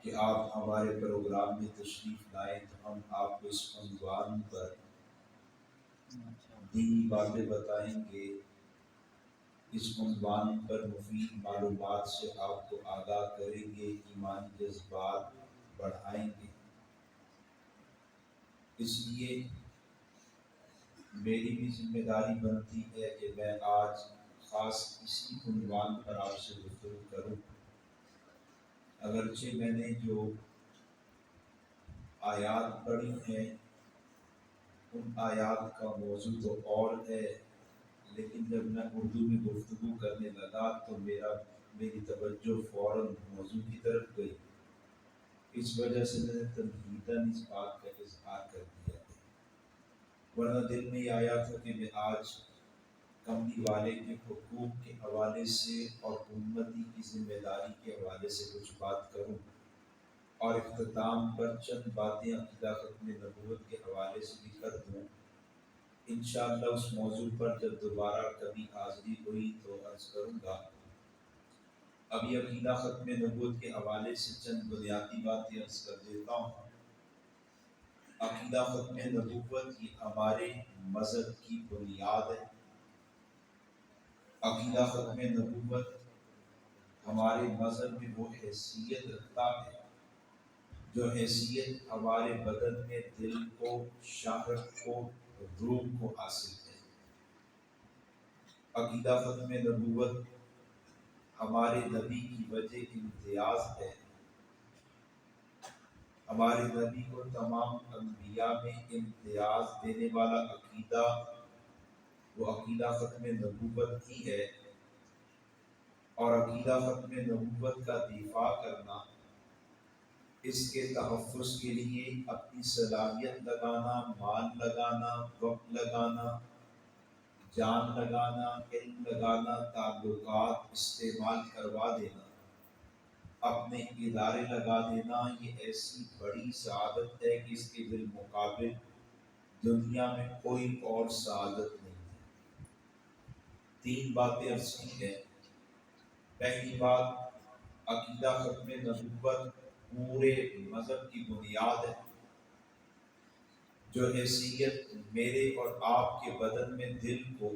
کہ آپ ہمارے پروگرام میں تشریف لائیں تو ہم آپ کو اس عنوان پر دینی باتیں بتائیں گے، اس عنوان پر مفید معلومات سے آپ کو آگاہ کریں گے، ایمانی جذبات بڑھائیں گے۔ اس لیے میری بھی ذمہ داری بنتی ہے کہ میں آج خاص اسی عنوان پر آپ سے گفتگو کروں۔ اگرچہ میں نے جو آیات پڑھی ہیں ان آیات کا موضوع تو اور ہے، لیکن جب میں اردو میں گفتگو کرنے لگا تو میری توجہ فوراً موضوع کی طرف گئی۔ اس وجہ سے میں نے تنقیداً اس بات کا اظہار کر دیا، ورنہ دل میں یہ آیا تھا کہ میں آج کملی والے کے حقوق کے حوالے سے اور امتی کی ذمہ داری کے حوالے سے کچھ بات کروں، اور اختتام پر چند باتیں عقیدہ ختم نبوت کے حوالے سے بھی کر دوں۔ انشاءاللہ اس موضوع پر جب دوبارہ کبھی حاضری ہوئی تو عرض کروں گا۔ ابھی عقیدہ ختم نبوت کے حوالے سے چند بنیادی باتیں عرض کر دیتا ہوں۔ عقیدہ ختم نبوت یہ ہمارے مذہب کی بنیاد ہے۔ عقیدہ ختم نبوت ہمارے مذہب میں وہ حیثیت رکھتا ہے جو حیثیت ہمارے بدن میں دل کو، شہوت کو، روح کو حاصل ہے۔ عقیدہ ختم نبوت ہمارے نبی کی وجہ امتیاز ہے۔ ہمارے نبی کو تمام انبیاء میں امتیاز دینے والا عقیدہ وہ عقیدہ ختم نبوت ہی ہے، اور عقیدہ ختم نبوت کا دفاع کرنا، اس کے تحفظ کے لیے اپنی صلاحیت لگانا، مال لگانا، وقت لگانا، جان لگانا، علم لگانا، تعلقات استعمال کروا دینا، اپنے ادارے لگا دینا، یہ ایسی بڑی سعادت ہے کہ اس کے بالمقابل دنیا میں کوئی اور سعادت نہیں ہے۔ 3 باتیں عرض کی ہیں۔ پہلی بات، عقیدہ ختم نبوت پورے مذہب کی بنیاد ہے۔ جو حیثیت میرے اور آپ کے بدن میں دل کو،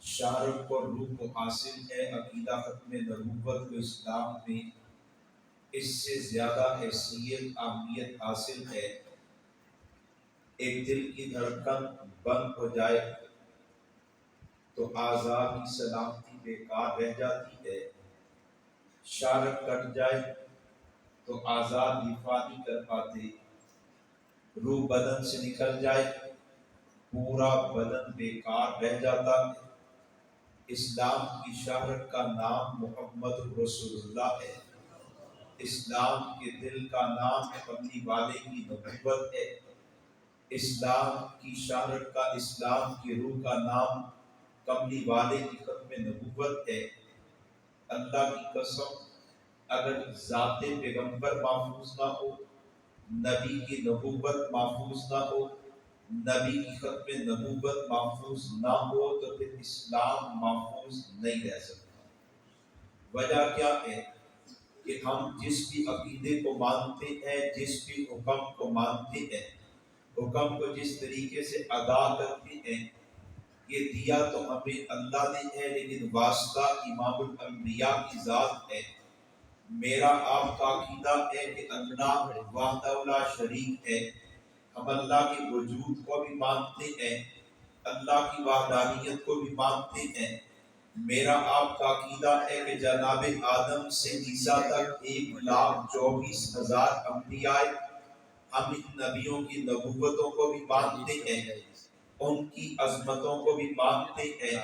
شہوت کو، روح کو حاصل ہے، عقیدہ ختم نبوت کو اسلام میں اس سے زیادہ حیثیت، اہمیت حاصل ہے۔ ایک دل کی دھڑکن بند ہو جائے تو اعضاء کی سلامتی بیکار رہ جاتی ہے۔ شہوت کٹ جائے تو اعضاء دفاع نہیں کر پاتے۔ روح بدن سے نکل جائے پورا بدن بیکار رہ جاتا ہے۔ اسلام کی شہرت کا نام محمد رسول اللہ ہے۔ اسلام کے دل کا نام کملی والے کی نبوت ہے۔ اسلام کی شہرت کا، اسلام کی روح کا نام کملی والے کی ختم نبوت ہے۔ اللہ کی قسم، اگر ذات پیغمبر محفوظ نہ ہو، نبی کی نبوت محفوظ نہ ہو، نبی کی ختم نبوت محفوظ نہ ہو تو پھر اسلام محفوظ نہیں رہ سکتا۔ وجہ کیا ہے کہ ہم جس بھی عقیدے کو مانتے ہیں، جس بھی حکم کو مانتے ہیں، حکم کو جس طریقے سے ادا کرتے ہیں، یہ دیا تو ہمیں اللہ نے ہے، لیکن واسطہ امام الانبیاء کی ذات ہے۔ میرا آپ کا عقیدہ ہے کہ اللہ وحدہ لا شریک ہے۔ ہم اللہ کے وجود کو بھی مانتے ہیں، اللہ کی وحدانیت کو بھی مانتے ہیں۔ میرا آپ کا عقیدہ ہے کہ جناب آدم سے عیسیٰ تک 1,24,000 انبیاء، ہم ان نبیوں کی نبوتوں کو بھی مانتے ہیں، ان کی عظمتوں کو بھی مانتے ہیں۔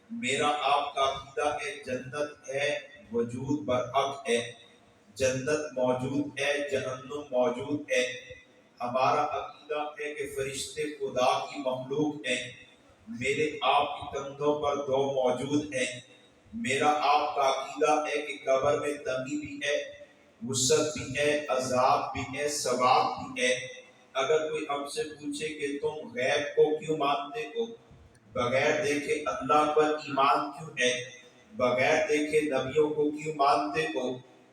میرا آپ کا عقیدہ ہے جنت ہے، وجود برحق ہے، جنت موجود ہے، جہنم موجود ہے۔ ہمارا عقیدہ ہے کہ فرشتے خدا کی مخلوق ہیں۔ میرے آپ کے کندھوں پر 2 موجود ہیں۔ میرا آپ کا عقیدہ ہے کہ قبر میں تنگی بھی ہے، وسعت بھی ہے، عذاب بھی ہے، ثواب بھی ہے۔ اگر کوئی ہم سے پوچھے کہ تم غیب کو کیوں مانتے ہو، بغیر دیکھے اللہ پر ایمان کیوں ہے، بغیر دیکھے نبیوں کو کیوں مانتے ہو،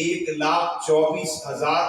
1,24,000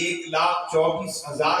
1,24,000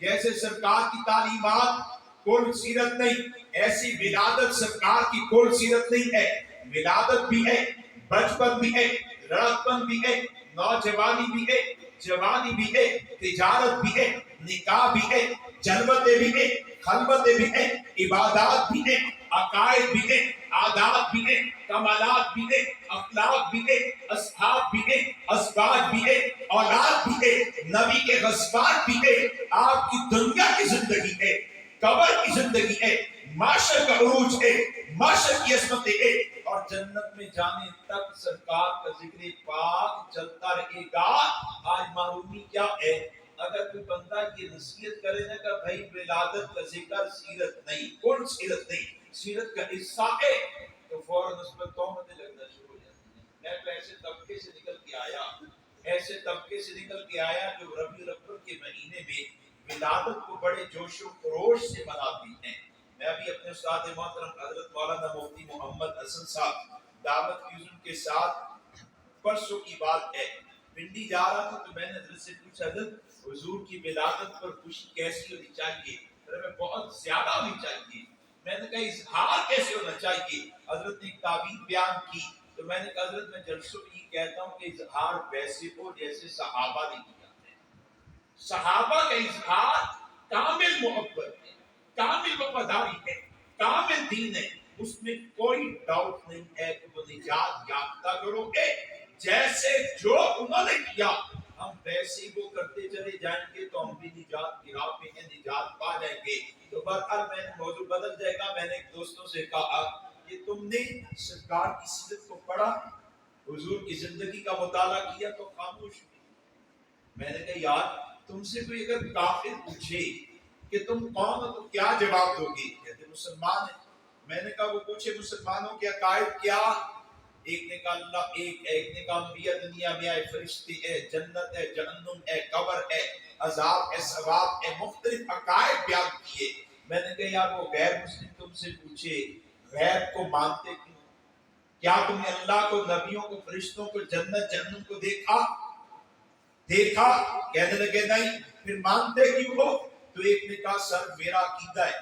جیسے سرکار کی تعلیمات کل سیرت نہیں، ایسی ولادت سرکار کی کل سیرت نہیں ہے۔ ولادت بھی ہے، بچپن بھی ہے، لڑکپن بھی ہے، نوجوانی بھی ہے، جوانی بھی ہے، تجارت بھی ہے، نکاح بھی ہے، جلوتیں بھی ہیں، خلوتیں بھی ہیں، عبادات بھی ہیں، عقائد بھی ہیں، عادات بھی ہیں، کمالات بھی ہیں، اخلاق بھی ہیں، اصحاب بھی ہیں، ازواج بھی ہیں، اولاد بھی ہے، نبی کے غصبات بھی ہے، آپ کی دنیا کی زندگی ہے، قبر کی زندگی ہے، معاشر کا عروج ہے، معاشر کی عصمتیں ہے، اور جنت میں جانے تک سرکار کا ذکر پاک چلتا رہے گا۔ آج معرومی کیا ہے؟ اگر کوئی بندہ یہ نصیحت کرے نا کہ بھائی ولادت کا ذکر سیرت نہیں، کل سیرت نہیں، سیرت کا حصہ ہے، تو فوراً اس پر تہمتیں لگنا شروع ہو جاتی ہیں۔ میں تو ایسے طبقے سے نکل کے آیا، ایسے طبقے سے نکل کے آیا جو ربیع الاول کے مہینے میں ولادت کو بڑے جوش و خروش سے مناتی ہیں۔ میں ابھی اپنے استاد محترم حضرت مولانا مفتی محمد حسن صاحب دعوت فیوزن کے ساتھ پرسوں کی بات ہے، پنڈی جا رہا تھا تو میں نے حضرت سے پوچھا، حضرت حضور کی ولادت پر خوشی کیسی ہونی چاہیے؟ میں بہت زیادہ ہونی چاہیے۔ میں نے کہا اظہار کیسے ہونا چاہیے؟ حضرت نے ایک تعبیر بیان کی، تو میں نے کہا حضرت میں جلسوں میں یہ کہتا ہوں کہ اظہار ویسے ہو جیسے صحابہ نے کیا ہے۔ صحابہ کا اظہار کامل محبت ہے، کامل وفاداری ہے، کامل دین ہے، اس میں کوئی ڈاؤٹ نہیں ہے کہ وہ نجات یافتہ کرو گے۔ جیسے جو انہوں نے کیا ہم ویسے ہی وہ کرتے چلے جائیں گے تو ہم بھی نجات کی راہ پہ ہیں، نجات پا جائیں گے۔ تو بہرحال میں نے موضوع بدل جائے گا۔ میں نے ایک دوستوں سے کہا کہ تم نے سرکار کی سیرت کو پڑھا، حضور کی زندگی کا مطالعہ کیا تو خاموش ہوئی۔ میں نے کہا یار تم سے کوئی اگر کافر پوچھے کہ تم کون ہو تو کیا جواب دو گے؟ کہتے مسلمان ہیں۔ میں نے کہا وہ پوچھے مسلمانوں کے عقائد کیا؟ ایک نے کہا اللہ ایک ہے، ایک نے کہا انبیاء دنیا میں آئے، فرشتے ہے، جنت ہے، جہنم ہے، قبر ہے، عذاب ہے، ثواب ہے، مختلف عقائد بیان کیے۔ میں نے کہا یار وہ غیر مسلم تم سے پوچھے غیب کو مانتے کیوں؟ کیا تم نے اللہ کو، نبیوں کو، فرشتوں کو، جنت جہنم کو دیکھا؟ کہنے لگے نہیں، پھر مانتے کیوں ہو؟ تو ایک نے کہا سر میرا عقیدہ ہے۔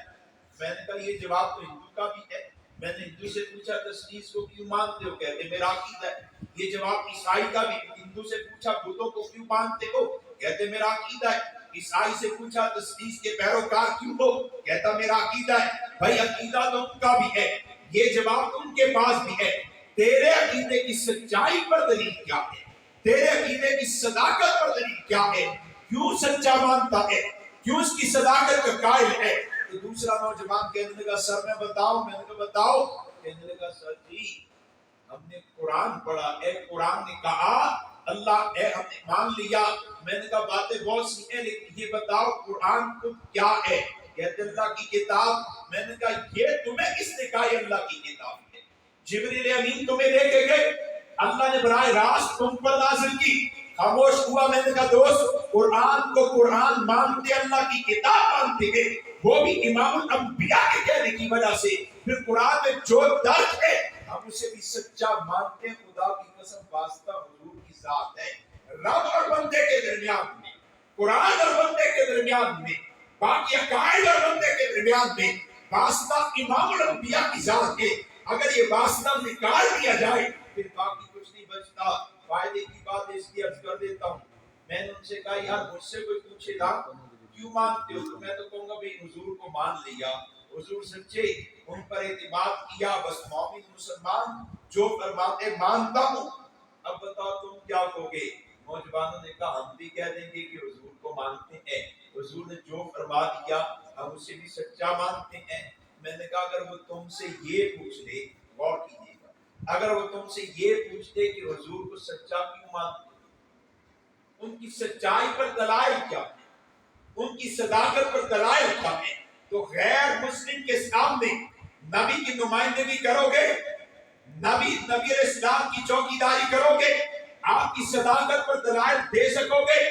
میں نے کہا یہ جواب تو ہندو کا بھی ہے۔ میں نے ہندو سے پوچھا تسلیس کو کیوں مانتے ہو؟ کہتے میرا عقیدہ ہے۔ یہ جواب عیسائی کا بھی، ہندو سے پوچھا بتوں کو کیوں مانتے ہو؟ کہتے میرا عقیدہ ہے۔ عیسائی سے پوچھا تسلیس کے پیروکار کیوں ہو؟ کہتا میرا عقیدہ ہے۔ بھائی عقیدہ تو ان کا بھی ہے، یہ جواب ان کے پاس بھی ہے۔ تیرے عقیدے کی سچائی پر دلیل کیا ہے؟ تیرے عقیدے کی صداقت پر دلیل کیا ہے؟ کیوں سچا مانتا ہے؟ کیوں اس کی صداقت کا قائل ہے؟ تو دوسرا نوجوان کہنے لگا سر میں بتاؤں۔ میں نے کہا بتاؤ۔ کہنے لگا سر جی ہم نے قرآن پڑھا ہے، قرآن نے کہا اللہ ہے، ہم نے مان لیا۔ میں نے کہا باتیں بہت سی ہیں لیکن یہ بتاؤ قرآن خود کیا ہے؟ کہتے اللہ کی کتاب۔ میں نے کہا یہ تمہیں کس نے کہا یہ اللہ کی کتاب ہے؟ جبریل امین تمہیں لے کے گئے، اللہ نے براہ راست تم پر نازل کی، خاموش ہوا۔ میں نے کہا دوست قرآن کو قرآن مانتے، اللہ کی کتاب مانتے گئے، وہ بھی امام الانبیاء کے کہنے کی وجہ سے۔ پھر قرآن میں جو درج ہے ہم اسے بھی سچا مانتے ہیں۔ خدا کی قسم واسطہ حضور کی ذات ہے، رب اور بندے کے درمیان میں، قرآن اور بندے کے درمیان میں، باقی عقائد اور بندے کے درمیان میں واسطہ امام الانبیاء کی ذات ہے۔ اگر یہ واسطہ نکال دیا جائے پھر باقی کچھ نہیں بچتا۔ فائدے کی بات اس لیے عرض کر دیتا ہوں، میں نے ان سے کہا یار مجھ سے کوئی پوچھے گا کیوں مانتے ہو تو میں تو کہوں گا بھئی حضور کو مان لیا، حضور سچے، ان پر اعتماد کیا، بس مومن مسلمان جو فرماتے مانتا ہوں۔ اب بتاؤ تم کیا کہو گے؟ نوجوانوں نے کہا ہم بھی کہہ دیں گے کہ حضور کو مانتے ہیں، حضور نے جو فرما دیا ہم اسے بھی سچا مانتے ہیں۔ میں نے کہا اگر وہ تم سے یہ پوچھ لے، غور کیجیے گا، اگر وہ تم سے یہ پوچھتے کہ حضور کو سچا کیوں مانتے، ان کی سچائی پر دلائل کیا ہے، ان کی صداقت پر دلائل کیا ہے، تو غیر مسلم کے سامنے نبی کی نمائندگی کرو گے، نبی علیہ السلام کی چوکیداری کرو گے، آپ کی صداقت پر دلائل دے سکو گے،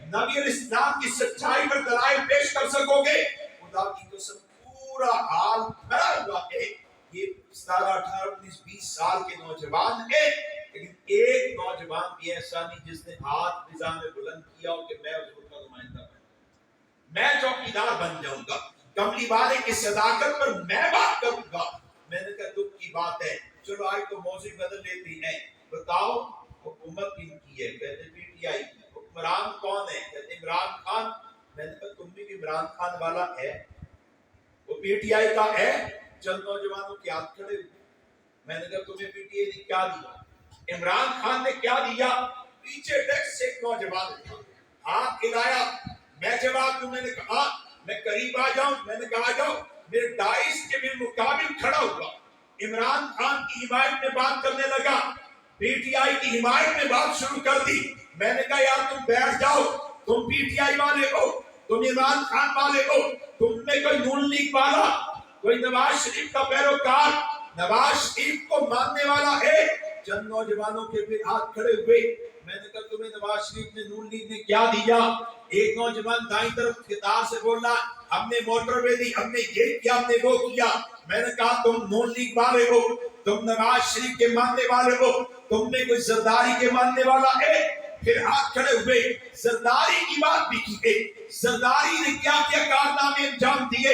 نبی علیہ السلام کی سچائی پر دلائل پیش کر سکو گے؟ خدا کی قسم پورا حال بھرا ہوا ہے۔ یہ 17 18 19 20 سال کے نوجوان ہیں، لیکن ایک نوجوان بھی ایسا نہیں جس نے ہاتھ فضا میں بلند کیا ہو کہ میں حضور کا نمائندہ ہوں، میں چوکیدار بن جاؤں گا، کملی والے کی صداقت پر میں بات کروں گا۔ میں نے کہا دکھ کی بات ہے، چلو آج تو موضوع بدل لیتی ہیں، بتاؤ حکومت کن کی ہے؟ کہتے پی ٹی آئی کی۔ حکمران کون ہے؟ کہتے عمران خان۔ میں نے کہا تم بھی عمران خان والا ہے، وہ پی ٹی آئی کا ہے؟ چند نوجوانوں کے ہاتھ کھڑے ہوئے۔ میں نے کہا تمہیں پی ٹی آئی نے کیا دیا؟ عمران خان نے کیا دیا؟ پیچھے ڈیسک سے ایک نوجوان تھا، ہاتھ ہلایا، میں جواب دوں، میں نے کہا میں قریب آ جاؤں؟ میں نے کہا جاؤ، میرے ڈائس کے بالمقابل کھڑا ہوا، عمران خان کی حمایت میں بات کرنے لگا، پی ٹی آئی کی حمایت میں بات شروع کر دی۔ میں نے کہا یار تم بیٹھ جاؤ، تم پی ٹی آئی والے ہو، تم عمران خان والے ہو، تم میں کوئی نون لیگ والا، کوئی نواز شریف کا پیروکار، نواز شریف کو ماننے والا ہے؟ چند نوجوانوں کے پھر ہاتھ کھڑے ہوئے۔ میں نے کہا تمہیں نواز شریف نے نون لیگ نے کیا دیا؟ ایک نوجوان دائیں طرف گٹار سے بولا ہم نے موٹر وے دی، ہم نے یہ کیا، ہم نے وہ کیا۔ میں نے کہا تم نون لیگ والے ہو، تم نواز شریف کے ماننے والے ہو، تم میں کوئی زرداری کے ماننے والا ہے؟ پھر ہاتھ کھڑے ہوئے، زرداری کی بات بھی کی گئی، زرداری نے کیا کیا کارنامے انجام دیے،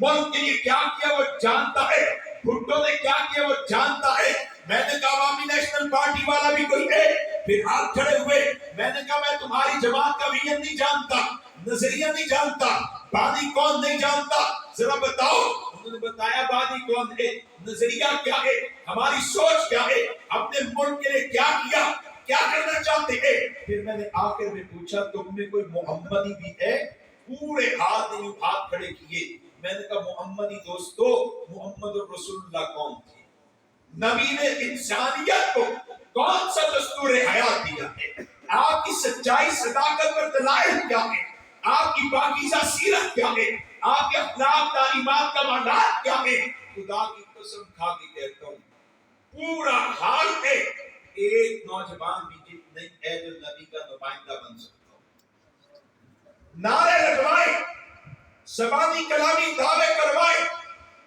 ملک کے لیے کیا کیا وہ جانتا ہے، بھٹو نے کیا کیا وہ جانتا ہے۔ میں نے کہا عوامی نیشنل پارٹی والا بھی کوئی ہے؟ پھر ہاتھ کھڑے ہوئے۔ میں نے کہا میں تمہاری جماعت کا ویژن نہیں جانتا، نظریہ نہیں جانتا، بانی کون نہیں جانتا، ذرا بتاؤ۔ انہوں نے بتایا بانی کون ہے، نظریہ کیا ہے، ہماری سوچ کیا ہے، اپنے ملک کے لیے کیا کیا، کیا کرنا چاہتے ہیں۔ پھر میں نے آخر میں پوچھا تم میں کوئی محمدی بھی ہے؟ پورے ہاتھ نے ہاتھ کھڑے کیے۔ میں نے کہا محمدی دوستو، محمد رسول اللہ کون تھے؟ نبی نے انسانیت کو کون سا دستور حیات دیا ہے؟ آپ کی سچائی صداقت پر دلائل کیا ہے؟ آپ کی پاکیزہ سیرت کیا ہے؟ آپ کے اخلاق تعلیمات کا معنات کیا ہے؟ خدا کی قسم کھا کے کہتا ہوں پورا حال ہے ایک نوجوان بھی جت نہیں ہے جو نبی کا نمائندہ بن سکتا ہو۔ نعرے لگوائے، زبانی کلامی دعوے کروائے،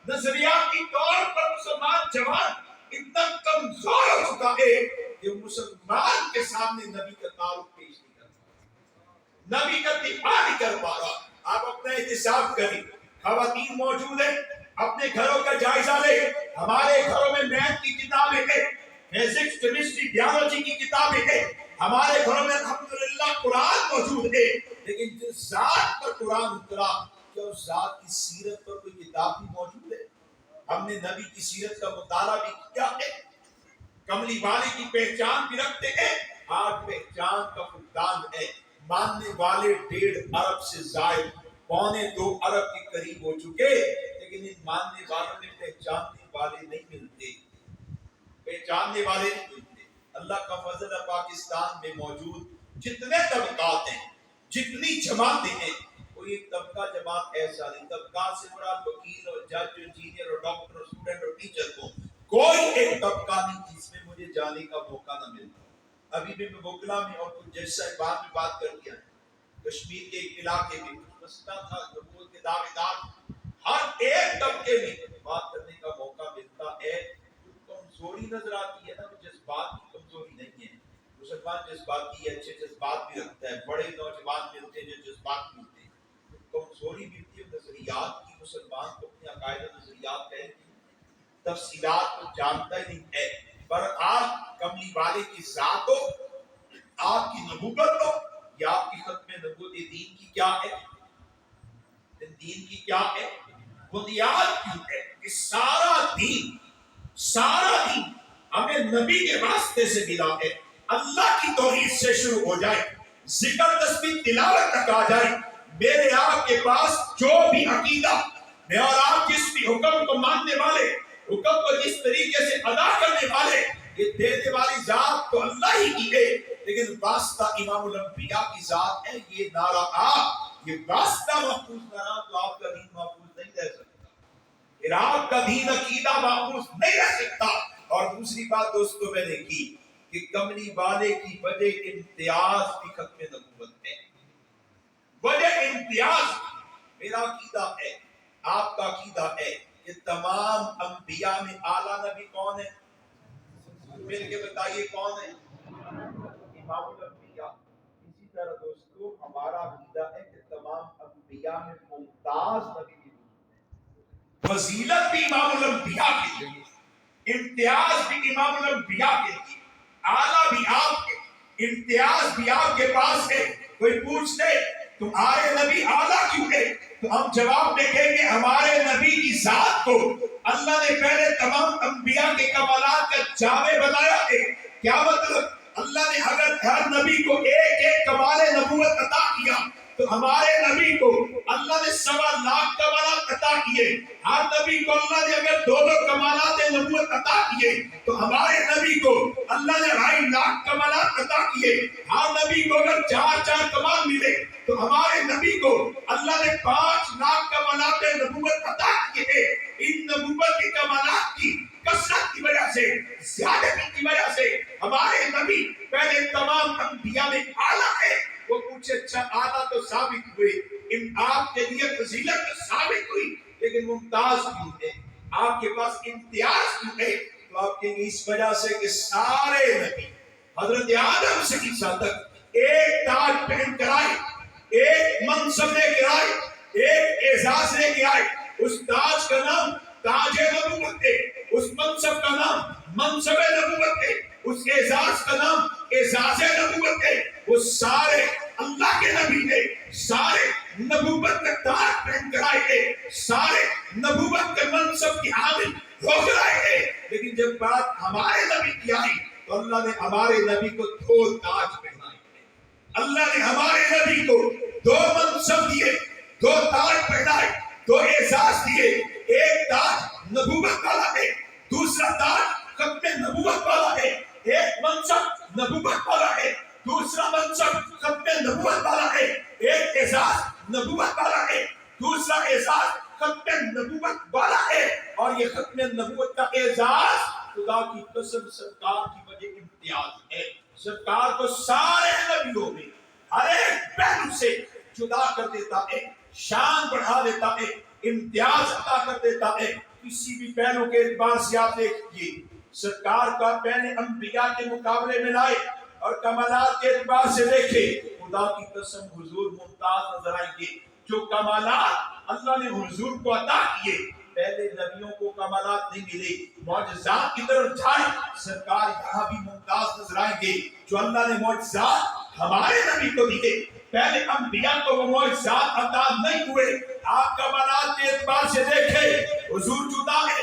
نظریاتی طور پر مسلمان جوان اتنا کمزور ہو چکا ہے کہ مسلمان کے سامنے نبی کا تعارف پیش نہیں کر پا رہا، نبی کا دفاع نہیں کر پا رہا۔ آپ اپنا احتساب کریں، خواتین موجود ہیں، اپنے گھروں کا جائزہ لیں۔ ہمارے گھروں میں میتھ کی کتابیں ہیں، فزکس، کیمسٹری، بیولوجی کی کتابیں ہیں، ہمارے گھروں میں الحمدللہ قرآن موجود ہے، لیکن جس ذات پر قرآن اترا کیا اس ذات کی سیرت پر کوئی کتاب بھی موجود ہے؟ ہم نے نبی کی سیرت کا مطالعہ بھی کیا ہے، کملی والے کی پہچان بھی رکھتے ہیں۔ آج پہچان کا فقدان ہے، ماننے والے 1.5 ارب سے زائد، 1.25 ارب کے قریب ہو چکے، لیکن ان ماننے والوں میں پہچاننے والے نہیں ملتے، پہچاننے والے نہیں ملتے۔ اللہ کا فضل ہے پاکستان میں موجود جتنے طبقات ہیں، جتنی جماعتیں ہیں، کوئی ایک طبقہ جماعت ایسا نہیں، طبقات سے مراد وکیل اور جج اور انجینئر اور ڈاکٹر اور اسٹوڈنٹ اور ٹیچر کو، کوئی ایک طبقہ نہیں جس میں مجھے جانے کا موقع نہ ملتا۔ ابھی بھی میں بکلا میں اور کچھ جج صاحبان میں بات کر دیا ہے، کشمیر کے ایک علاقے میں کچھ مسئلہ تھا، نبوت کے دعوے دار، ہر ایک طبقے میں بات کرنے کا موقع ملتا ہے۔ کمزوری نظر آتی ہے نا، جذبات کی کمزوری نہیں ہے، مسلمان جذباتی ہے، اچھے جذبات بھی رکھتا ہے، بڑے نوجوان ملتے ہیں جو جذبات ملتے ہیں، کمزوری ملتی ہے نظریات کی۔ مسلمان کو اپنے عقائد و نظریات کا تفصیلات کو جانتا ہی نہیں ہے، پر آپ کملی والے کی ذات ہو، آپ کی نبوت ہو یا آپ کی ختم نبوت، دین کی کیا ہے، دین کی کیا ہے، بنیاد کی ہے کہ سارا دین ہمیں نبی کے واسطے سے ملا ہے۔ اللہ کی توحید سے شروع ہو جائے، ذکر تسبیح تلاوت تک آ جائے، میرے آپ کے پاس جو بھی عقیدہ، میں اور آپ جس بھی حکم کو ماننے والے، حکم کو جس طریقے سے ادا کرنے والے، یہ دینے والی ذات تو اللہ ہی کی ہے، لیکن واسطہ امام الانبیاء کی ذات ہے۔ یہ نعرہ یہ واسطہ محفوظ نہ رہا تو آپ کا دین محفوظ نہیں رہ سکتا، پھر آپ کا دین عقیدہ محفوظ نہیں رہ سکتا۔ اور دوسری بات دوستو میں نے کی کہ کملی والے کی وجہ امتیاز بھی ختم نبوت ہے، وجہ امتیاز میرا عقیدہ ہے، آپ کا عقیدہ ہے کہ تمام انبیاء میں اعلیٰ نبی کون ہے؟ مل کے بتائیے کون ہے؟ امام الانبیاء۔ اسی طرح دوستو ہمارا عقیدہ ہے کہ تمام انبیاء میں ممتاز نبی بھی فضیلت بھی امام الانبیاء کی تھی، امتیاز بھی امام الانبیاء کے تھی، اعلیٰ بھی آپ کے، امتیاز بھی آپ کے پاس ہے۔ کوئی پوچھتے تمہارے نبی اعلیٰ کیوں ہے، تو ہم جواب میں کہیں گے ہمارے نبی کی ذات کو اللہ نے پہلے تمام انبیاء کے کمالات کا جامع بنایا ہے۔ کیا مطلب؟ اللہ نے اگر ہر نبی کو ایک ایک کمال نبوت عطا کیا تو ہمارے نبی کو اللہ نے 1.25 کمالات عطا کیے۔ ہر نبی کو اللہ نے اگر 2 کمالات نبوت عطا کیے تو ہمارے نبی کو اللہ نے 2.5 کمالات عطا کیے۔ ہر نبی کو اگر 4 کمال ملے تو ہمارے نبی کو اللہ نے 5 لاکھ کمالات نبوت عطا کیے ہیں۔ ان نبوت کے کمالات کی کثرت کی وجہ سے، زیادتی کی وجہ سے ہمارے نبی پہلے تمام انبیاء میں اعلیٰ ہے۔ وہ پوچھے اچھا اعلیٰ تو ثابت ہوئے، ان آپ کے لیے فضیلت تو ثابت ہوئی، لیکن ممتاز کیوں ہے، آپ کے پاس امتیاز کیوں ہے؟ تو آپ کے اس وجہ سے کہ سارے نبی حضرت آدم سے عیسیٰ تک ایک تاج پہن کر آئے، ایک منصب لے کے آئے، ایک اعزاز لے کے آئے۔ اس تاج کا نام تاج نبوت ہے، اس منصب کا نام منصب نبوت ہے، اس اعزاز کا نام اعزاز نبوت ہے۔ وہ سارے اللہ کے نبی ہے، سارے نبوت کا تاج پہن کر آئے ہیں، سارے نبوت کے منصب کی حامل ہو کر آئے ہیں، لیکن جب بات ہمارے نبی کی آئی تو اللہ نے ہمارے نبی کو 2 تاج پہنائے۔ اللہ نے ہمارے نبی کو 2 منصب دیے، 2 تاج پہنائے، 2 اعزاز دیے۔ ایک تاج نبوت والا ہے، دوسرا تاج ختم نبوت والا ہے۔ ایک منصب نبوت والا ہے، دوسرا منصب ختم نبوت والا ہے۔ ایک اعزاز نبوت والا ہے، دوسرا اعزاز ختم نبوت والا ہے۔ اور یہ ختم نبوت کا اعزاز خدا کی قسم سرکار کی وجہ امتیاز ہے۔ سرکار کو سارے نبیوں میں ہر ایک پہلو سے جدا کر دیتا ہے، شان بڑھا دیتا ہے، امتیاز عطا کر دیتا ہے۔ کسی بھی پہلو کے اعتبار سے آپ دیکھیے، سرکار کا پہلے انبیاء کے مقابلے میں لائے اور کمالات کے اعتبار سے دیکھے، خدا کی قسم حضور ممتاز نظر آئیں گے۔ جو کمالات اللہ نے حضور کو عطا کیے، پہلے نبیوں کو کمالات نہیں ملے، معجزات کی طرف جائے، سرکار یہاں بھی ممتاز نظر آئیں گے۔ جو اللہ نے معجزات ہمارے نبی کو دیے، پہلے انبیاء کو وہ معجزات عطا نہیں ہوئے۔ آپ کمالات کے اعتبار سے دیکھیں حضور جدا ہے،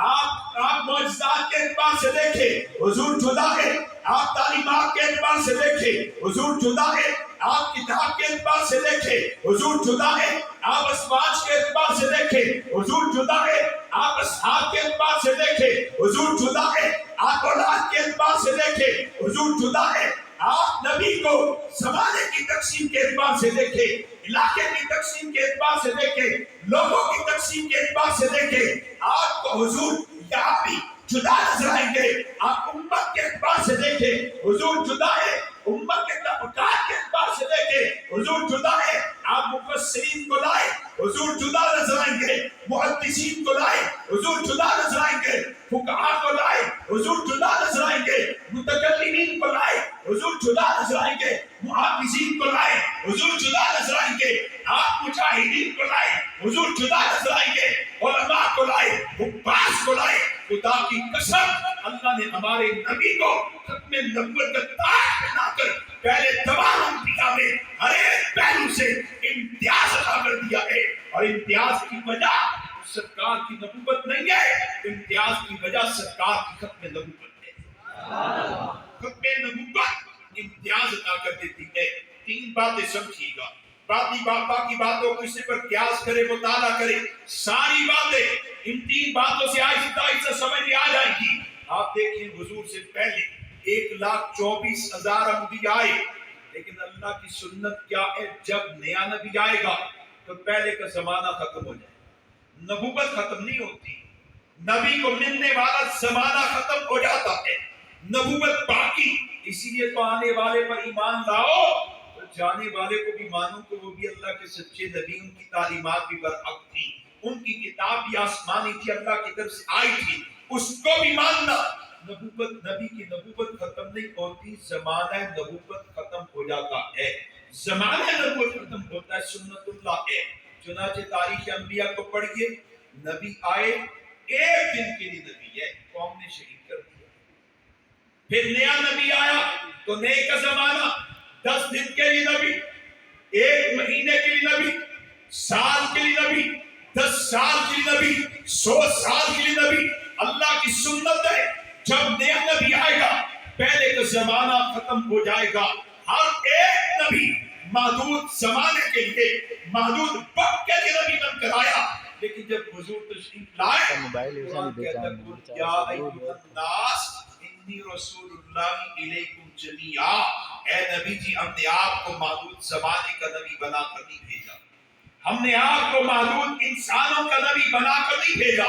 آپ معجزات کے اعتبار سے دیکھیں حضور جدا ہے، آپ تعلیمات کے اعتبار سے دیکھیں حضور جدا ہے، آپ کتاب کے اعتبار سے دیکھیں حضور جدا ہے، آپ ازواج کے اعتبار سے دیکھیں حضور جدا ہے، آپ اصحاب کے اعتبار سے دیکھیں حضور جدا ہے، آپ اولاد کے اعتبار سے دیکھیں حضور جدا ہے، آپ نبی کو زمانے کی تقسیم کے اعتبار سے دیکھیں، علاقے کی تقسیم کے اعتبار سے دیکھیں، لوگوں کی تقسیم کے اعتبار سے دیکھیں، آپ کو حضور یہاں بھی جدا نظر آئیں گے۔ آپ امت کے اعتبار سے دیکھیں حضور جدا ہے، امت کے طبقات کے اعتبار سے دیکھیں حضور جدا ہے۔ آپ مفسرین کو لائے حضور جدا نظر آئیں گے، محدثین کو لائے حضور جدا نظر آئیں گے، فقہاء کو لائے حضور جدا نظر آئیں گے، متکلمین کو لائے حضور جدا نظر آئیں گے، محافظین کو لائے حضور جدا نظر آئیں گے، آپ مجاہدین کو لائے حضور جدا نظر آئیں گے، علماء کو لائے، حفاظ کو لائے۔ خدا کی قسم اللہ نے ہمارے نبی کو ختم نبوت کا تاج پہنا کر پہلے تمام انبیاء میں ہر ایک پہلو سے امتیاز عطا کر دیا ہے، اور امتیاز کی وجہ سرکار کی نبوت نہیں ہے، امتیاز کی وجہ سرکار کی ختم نبوت ہے۔ ختم نبوت امتیاز عطا کر دیتی ہے۔ 3 باتیں سمجھیے گا، باقی باتوں کو اس پر قیاس کرے، مطالعہ کرے، ساری باتیں ان 3 باتوں سے آہستہ سمجھ میں آ جائیں گی۔ آپ دیکھیں حضور سے پہلے 1,24,000 انبیاء آئے، لیکن اللہ کی سنت کیا ہے، جب نیا نبی آئے گا تو پہلے کا زمانہ ختم ہو جائے، نبوت ختم نہیں ہوتی، نبی کو ملنے والا زمانہ ختم ہو جاتا ہے، نبوت باقی۔ اسی لیے تو آنے والے پر ایمان لاؤ، جانے والے کو بھی مانو کہ وہ بھی اللہ کے سچے نبی، ان کی تعلیمات بھی برحق تھی، ان کی کتاب بھی آسمانی تھی، اللہ کی طرف سے آئی تھی، اس کو بھی ماننا۔ نبوت نبی کی نبوت ختم نہیں ہوتی، زمانہ نبوت ختم ہو جاتا ہے، زمانہ نبوت ختم ہوتا ہے، سنت اللہ ہے۔ چنانچہ تاریخ انبیاء کو پڑھیے، نبی آئے ایک دن کے لیے نبی ہے، قوم نے شہید کر دیا، پھر نیا نبی آیا تو نئے کا زمانہ، 10 دن کے لیے نبی، ایک مہینے کے لیے نبی، سال کے لیے نبی، 10 سال کے لیے نبی، 100 سال کے لیے نبی۔ اللہ کی سنت ہے جب نیا نبی آئے گا پہلے کا زمانہ ختم ہو جائے گا، ہر ایک نبی محدود زمانے کے لیے، محدود وقت کے لیے نبی بن کر آیا، لیکن جب حضور تشریف لائے قرآن کہتا ہے یا ایھا الناس انی رسول اللہ الیکم جمیعا، اے نبی جی ہم نے آپ کو محدود زمانے کا نبی بنا کر نہیں بھیجا، ہم نے آپ کو محدود انسانوں کا نبی بنا کر نہیں بھیجا،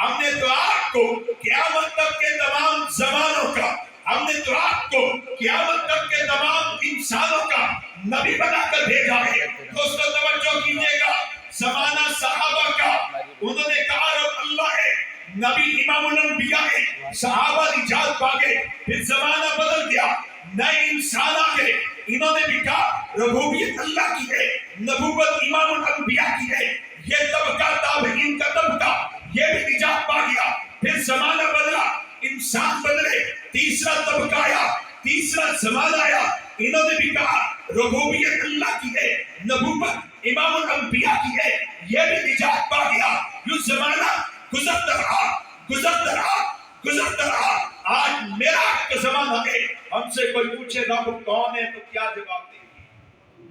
ہم نے تو آپ کو قیامت تک کے تمام زمانوں کا، ہم نے تو آپ کو قیامت تک کے تمام انسانوں کا نبی بنا کر بھیجا ہے۔ دوستو توجہ کیجئے گا، زمانہ صحابہ کا، انہوں نے کہا رب اللہ ہے، نبی امام الانبیاء ہے، صحابہ نجات پا گئے، پھر زمانہ بدل گیا، نئے انسان آ گئے، انہوں نے بھی کہا ربوبیت اللہ کی ہے، نبوت امام الانبیاء کی ہے، یہ طبقہ تابعین کا طبقہ یہ بھی نجات پا گیا، پھر زمانہ بدلا، انسان بدلے، تیسرا طبقہ آیا، تیسرا زمانہ آیا، انہوں نے بھی کہا ربوبیت اللہ کی ہے، نبوت امام الانبیاء کی ہے، یہ بھی نجات پا گیا، یوں زمانہ گزرتا رہا، گزرتا رہا، گزرتا رہا، آج میرا کا زمانہ ہے، ہم سے کوئی پوچھے رب کون ہے تو کیا جواب دیں گے؟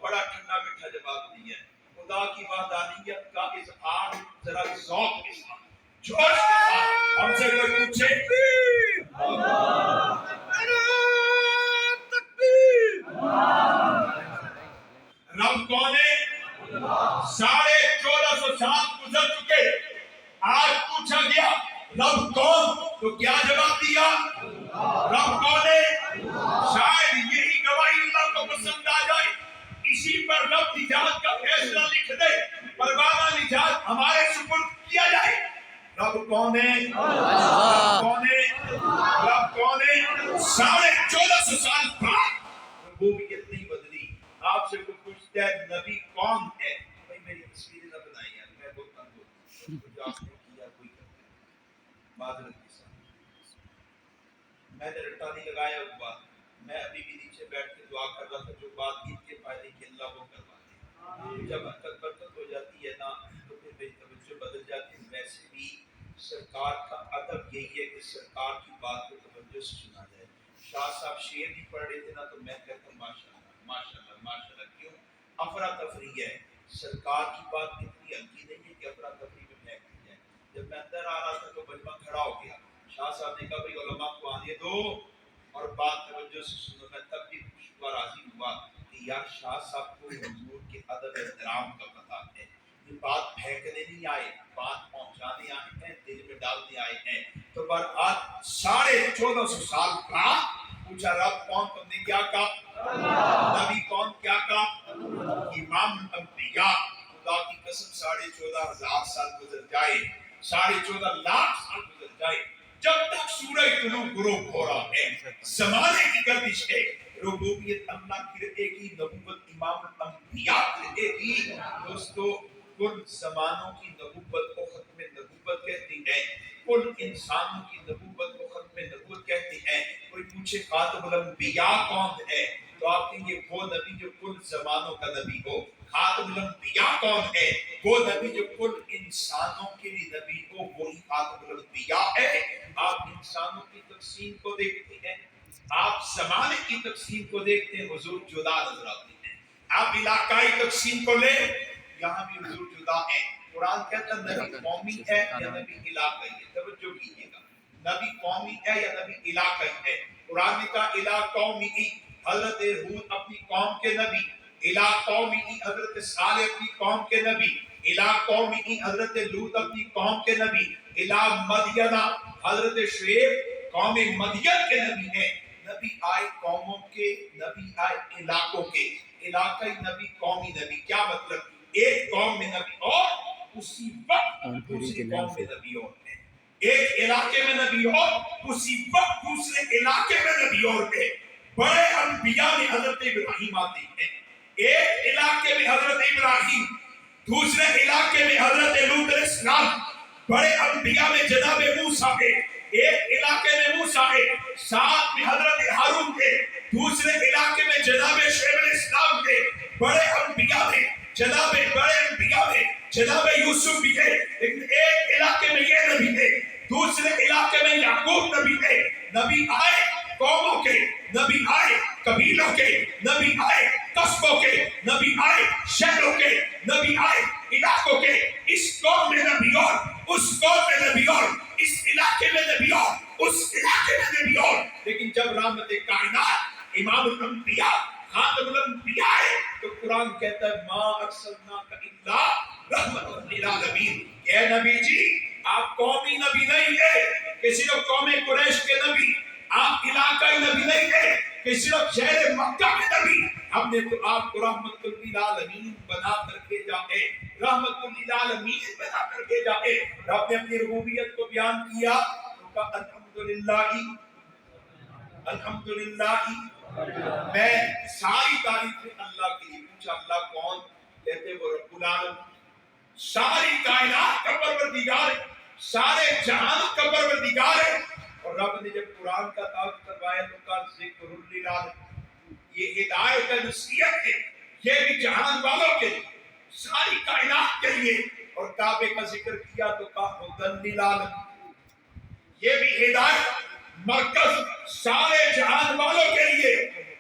بڑا ٹھنڈا میٹھا جواب دیا ہے، خدا کی وحدانیت کا اظہار ذرا ذوق کے ساتھ، جوش کے ساتھ، ہم سے کوئی پوچھے رب کون ہے؟ 1450 سال گزر چکے، آج پوچھا گیا رب کون تو کیا جواب دیا؟ رب کون ہے؟ شاید یہی گواہی اللہ کو پسند آ جائے، اسی پر رب نجات کا فیصلہ لکھ دے، پروانہ نجات ہمارے سپرد کیا جائے۔ رب کون ہے؟ رب کون ہے؟ رب کون ہے؟ 1450 سال بعد ربوبیت نہیں بدلی۔ آپ سے کوئی پوچھتا ہے نبی کون ہے؟ بھائی میری تصویریں نہ بنائی یار، میں بہت تنگ ہوتا ہوں، جو آپ نے کیا کوئی کرتا ہے، معذرت کے ساتھ میں نے رٹا نہیں لگایا ہوا، میں ابھی بھی نیچے بیٹھ کے دعا کر رہا تھا، جو بات ان کے فائدے کی اللہ وہ کروا دے، جب حرکت برکت ہو جاتی ہے نا تو پھر میری توجہ بدل جاتی ہے۔ ویسے بھی سرکار کا ادب یہی ہے کہ سرکار کی بات کو توجہ سے سنا جائے۔ شاہ صاحب شعر نہیں پڑھ رہے تھے نا تو میں کہتا ہوں ماشاءاللہ ماشاءاللہ ماشاءاللہ، کیوں؟ افراتفری ہے، سرکار کی بات اتنی ہلکی نہیں ہے کہ افراتفری میں پھینک دی جائے۔ جب میں اندر آ رہا تھا تو مجمع کھڑا ہو گیا، شاہ صاحب نے کہا بھائی علماء کو آنے دو اور بات توجہ سے سنو، میں تب بھی خوشگوار راضی ہوا کہ یار شاہ صاحب کو حضور کے ادب احترام کا پتہ ہے، یہ بات پھینکنے نہیں آئے، بات پہنچانے آئے ہیں، دل میں ڈالنے آئے ہیں۔ تو برحال 1450 سال بعد پوچھا رب کون، تم نے کیا کہا؟ نبی کون، کیا کہا؟ امام الانبیاء۔ خدا کی قسم 14,500 سال گزر جائے، 14.5 لاکھ سال گزر جائے، جب تک سورج طلوع غروب ہو رہا ہے، زمانے کی گردش ہے، ربوبیت اللہ کی رہے گی، نبوت امام الانبیاء کی رہے گی۔ دوستو کل زمانوں کی نبوت کو ختم نبوت کہتی ہے، کل انسانوں کی نبوت کو ختم نبوت کہتی ہے۔ کوئی پوچھے خاتم الانبیاء کون ہے تو آپ کہیں گے وہ نبی جو کل زمانوں کا نبی ہو۔ خاتم الانبیاء کون ہے؟ وہ نبی جو کل انسانوں کے لیے نبی ہو، وہی خاتم الانبیاء ہے۔ آپ انسانوں کی تقسیم کو دیکھتے ہیں، آپ زمانے کی تقسیم کو دیکھتے ہیں، حضور جدا نظر آتے ہیں۔ آپ علاقائی تقسیم کو لیں، یہاں بھی حضور جدا ہے۔ قرآن کہتا ہے نبی قومی ہے یا نبی علاقائی ہے، توجہ کیجیے گا، نبی قومی ہے یا نبی علاقائی ہے۔ قرآن نے کہا الہ قومی، حضرت ہود اپنی قوم کے نبی، الہ قومی حضرت صالح اپنی قوم کے نبی، الہ قومی حضرت لوط اپنی قوم کے نبی، الہ مدینہ حضرت شعیب قوم مدین کے نبی ہیں۔ نبی آئے قوموں کے، نبی آئے علاقوں کے، علاقائی نبی قومی نبی، کیا مطلب؟ ایک قوم میں نبی اور اسی وقت دوسری قوم میں نبی اور ہیں۔ ایک علاقے میں نبی اور اسی وقت دوسرے علاقے میں نبی اور تھے. بڑے انبیاء میں حضرت ابراہیم آتے ہیں. ایک علاقے میں حضرت ابراہیم، دوسرے علاقے میں حضرت لوط علیہ السلام. بڑے انبیاء میں جناب موسیٰ ہے، ایک علاقے میں موسیٰ ہے، ساتھ میں حضرت ہارون تھے. دوسرے علاقے میں جناب شعیب علیہ السلام تھے. بڑے انبیاء میں جناب یوسف بھی تھے. لیکن ایک علاقے میں یہ نبی تھے، دوسرے علاقے میں یعقوب نبی تھے. نبی آئے قوموں کے، نبی آئے قبیلوں کے، نبی آئے قصبوں کے، نبی آئے شہروں کے، نبی آئے علاقوں کے. اس قوم میں نبی اور، اس قوم میں نبی اور، اس علاقے میں نبی اور، اس علاقے میں نبی اور. لیکن جب رحمت کائنات امام الانبیاء خاتم الانبیاء ہے تو قرآن کہتا ہے ما ارسلناک الا رحمت للعالمین. اے نبی جی آپ قومی نبی نہیں ہے کہ صرف قوم قریش کے نبی، آپ علاقائی نبی نہیں ہے کہ صرف شہر مکہ کے نبی. ہم نے تو آپ کو رحمت للعالمین بنا کر بھیجا ہے، رحمت للعالمین بنا کر بھیجا ہے. رب نے اپنی ربوبیت کو بیان کیا تو کہا الحمدللہ الحمدللہ. میں ساری تعریفیں اللہ کے لیے. پوچھا اللہ کون؟ کہتے وہ رب العالمین، ساری کائنات کا پروردگار ہے، سارے جہان کا پروردگار ہے. اور رب نے جب قرآن کا تعارف کروایا تو کہا ذکر للعالمین، یہ ہدایت ہے، نصیحت ہے، یہ بھی جہان والوں کے لیے، ساری کائنات کے لیے. اور کعبے کا ذکر کیا تو کہا ہدی للعالمین، یہ بھی ہدایت مرکز سارے جہان والوں کے لیے.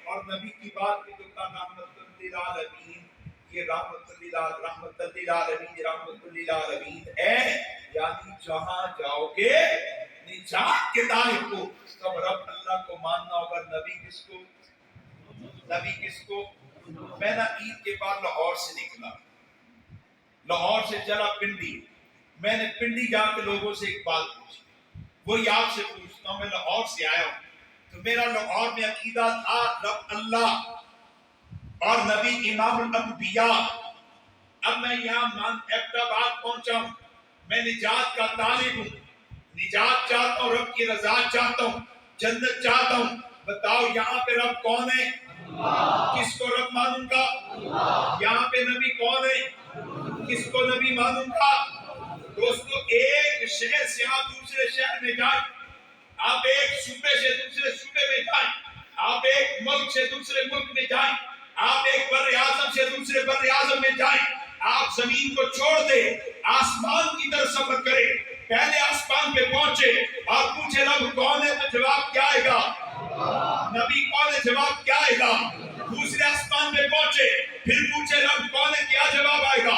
اور نبی کی بات کی تو کہا رحمت للعالمین، یہ رحمت للعالمین ہے. یعنی جہاں جاؤ گے نجات کے طالب کو تب رب اللہ کو ماننا ہوگا. نبی کس کو؟ میں نا عید کے بعد لاہور سے نکلا، لاہور سے چلا پنڈی. میں نے پنڈی جا کے لوگوں سے ایک بات پوچھی، وہی آپ سے پوچھتا ہوں. میں لاہور سے آیا ہوں تو میرا لاہور میں عقیدہ تھا رب اللہ اور نبی امام الانبیاء. اب میں یہاں احمدآباد پہنچا ہوں، میں نجات کا طالب ہوں، نجات چاہتا ہوں، رب کی رضا چاہتا ہوں، جنت چاہتا ہوں. بتاؤ یہاں پہ رب کون ہے؟ کس کو رب مانوں گا؟ یہاں پہ نبی کون ہے؟ کس کو نبی مانوں گا؟ دوستو ایک شہر سے آپ دوسرے شہر میں جائیں، آپ ایک صوبے سے دوسرے صوبے میں جائیں، آپ ایک ملک سے دوسرے ملک میں جائیں، آپ ایک بر اعظم سے دوسرے بر اعظم میں جائیں، آپ زمین کو چھوڑ دیں، آسمان کی طرف سفر کریں. پہلے آسمان پہ پہنچے اور پوچھے رب کون ہے تو جواب کیا آئے گا؟ نبی کون ہے؟ جواب کیا آئے گا؟ دوسرے آسمان پہ پہنچے پھر پوچھے رب کون ہے، کیا جواب آئے گا؟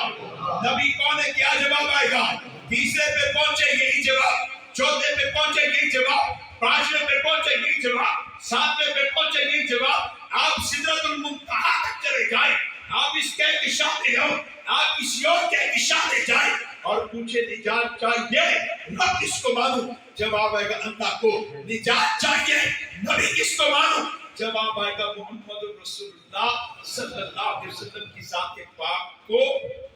نبی کون ہے، کیا جواب آئے گا؟ تیسرے پہ پہنچے یہی جواب، چوتھے پہ پہنچے یہی جواب، پانچویں پہ پہنچے یہی جواب، ساتویں پہ پہنچے یہی جواب. آپ سدرۃ المنتہا تک چلے جائیں، آپ اس کے اشارے ہو، آپ کسی اور کے اشارے جائیں اور پوچھے نجات چاہیے رب کس کو مانوں؟ جواب آئے گا اللہ کو. نجات چاہیے نبی کس کو مانوں؟ جواب آئے گا محمد رسول اللہ صلی اللہ علیہ وسلم کی ذات پاک کو.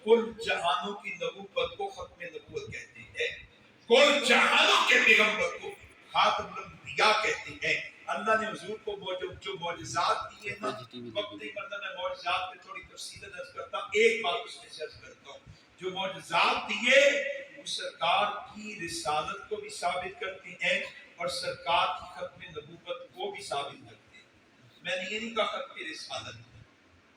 کل جہانوں کی نبوت کو ختم نبوت کہتے ہیں، کل جہانوں کے پیغمبر کو خاتم الانبیاء کہتے ہیں. اللہ نے حضور کو جو معجزات دیے نا، وقت نہیں کرتا میں معجزات پہ تھوڑی تفصیل عرض کرتا ہوں. ایک بات اس میں سے عرض کرتا ہوں، جو معجزات دیے وہ سرکار کی رسالت کو بھی ثابت کرتے ہیں اور سرکار کی ختم نبوت کو بھی ثابت کرتے ہیں. میں نے یہ نہیں کہا ختم رسالت،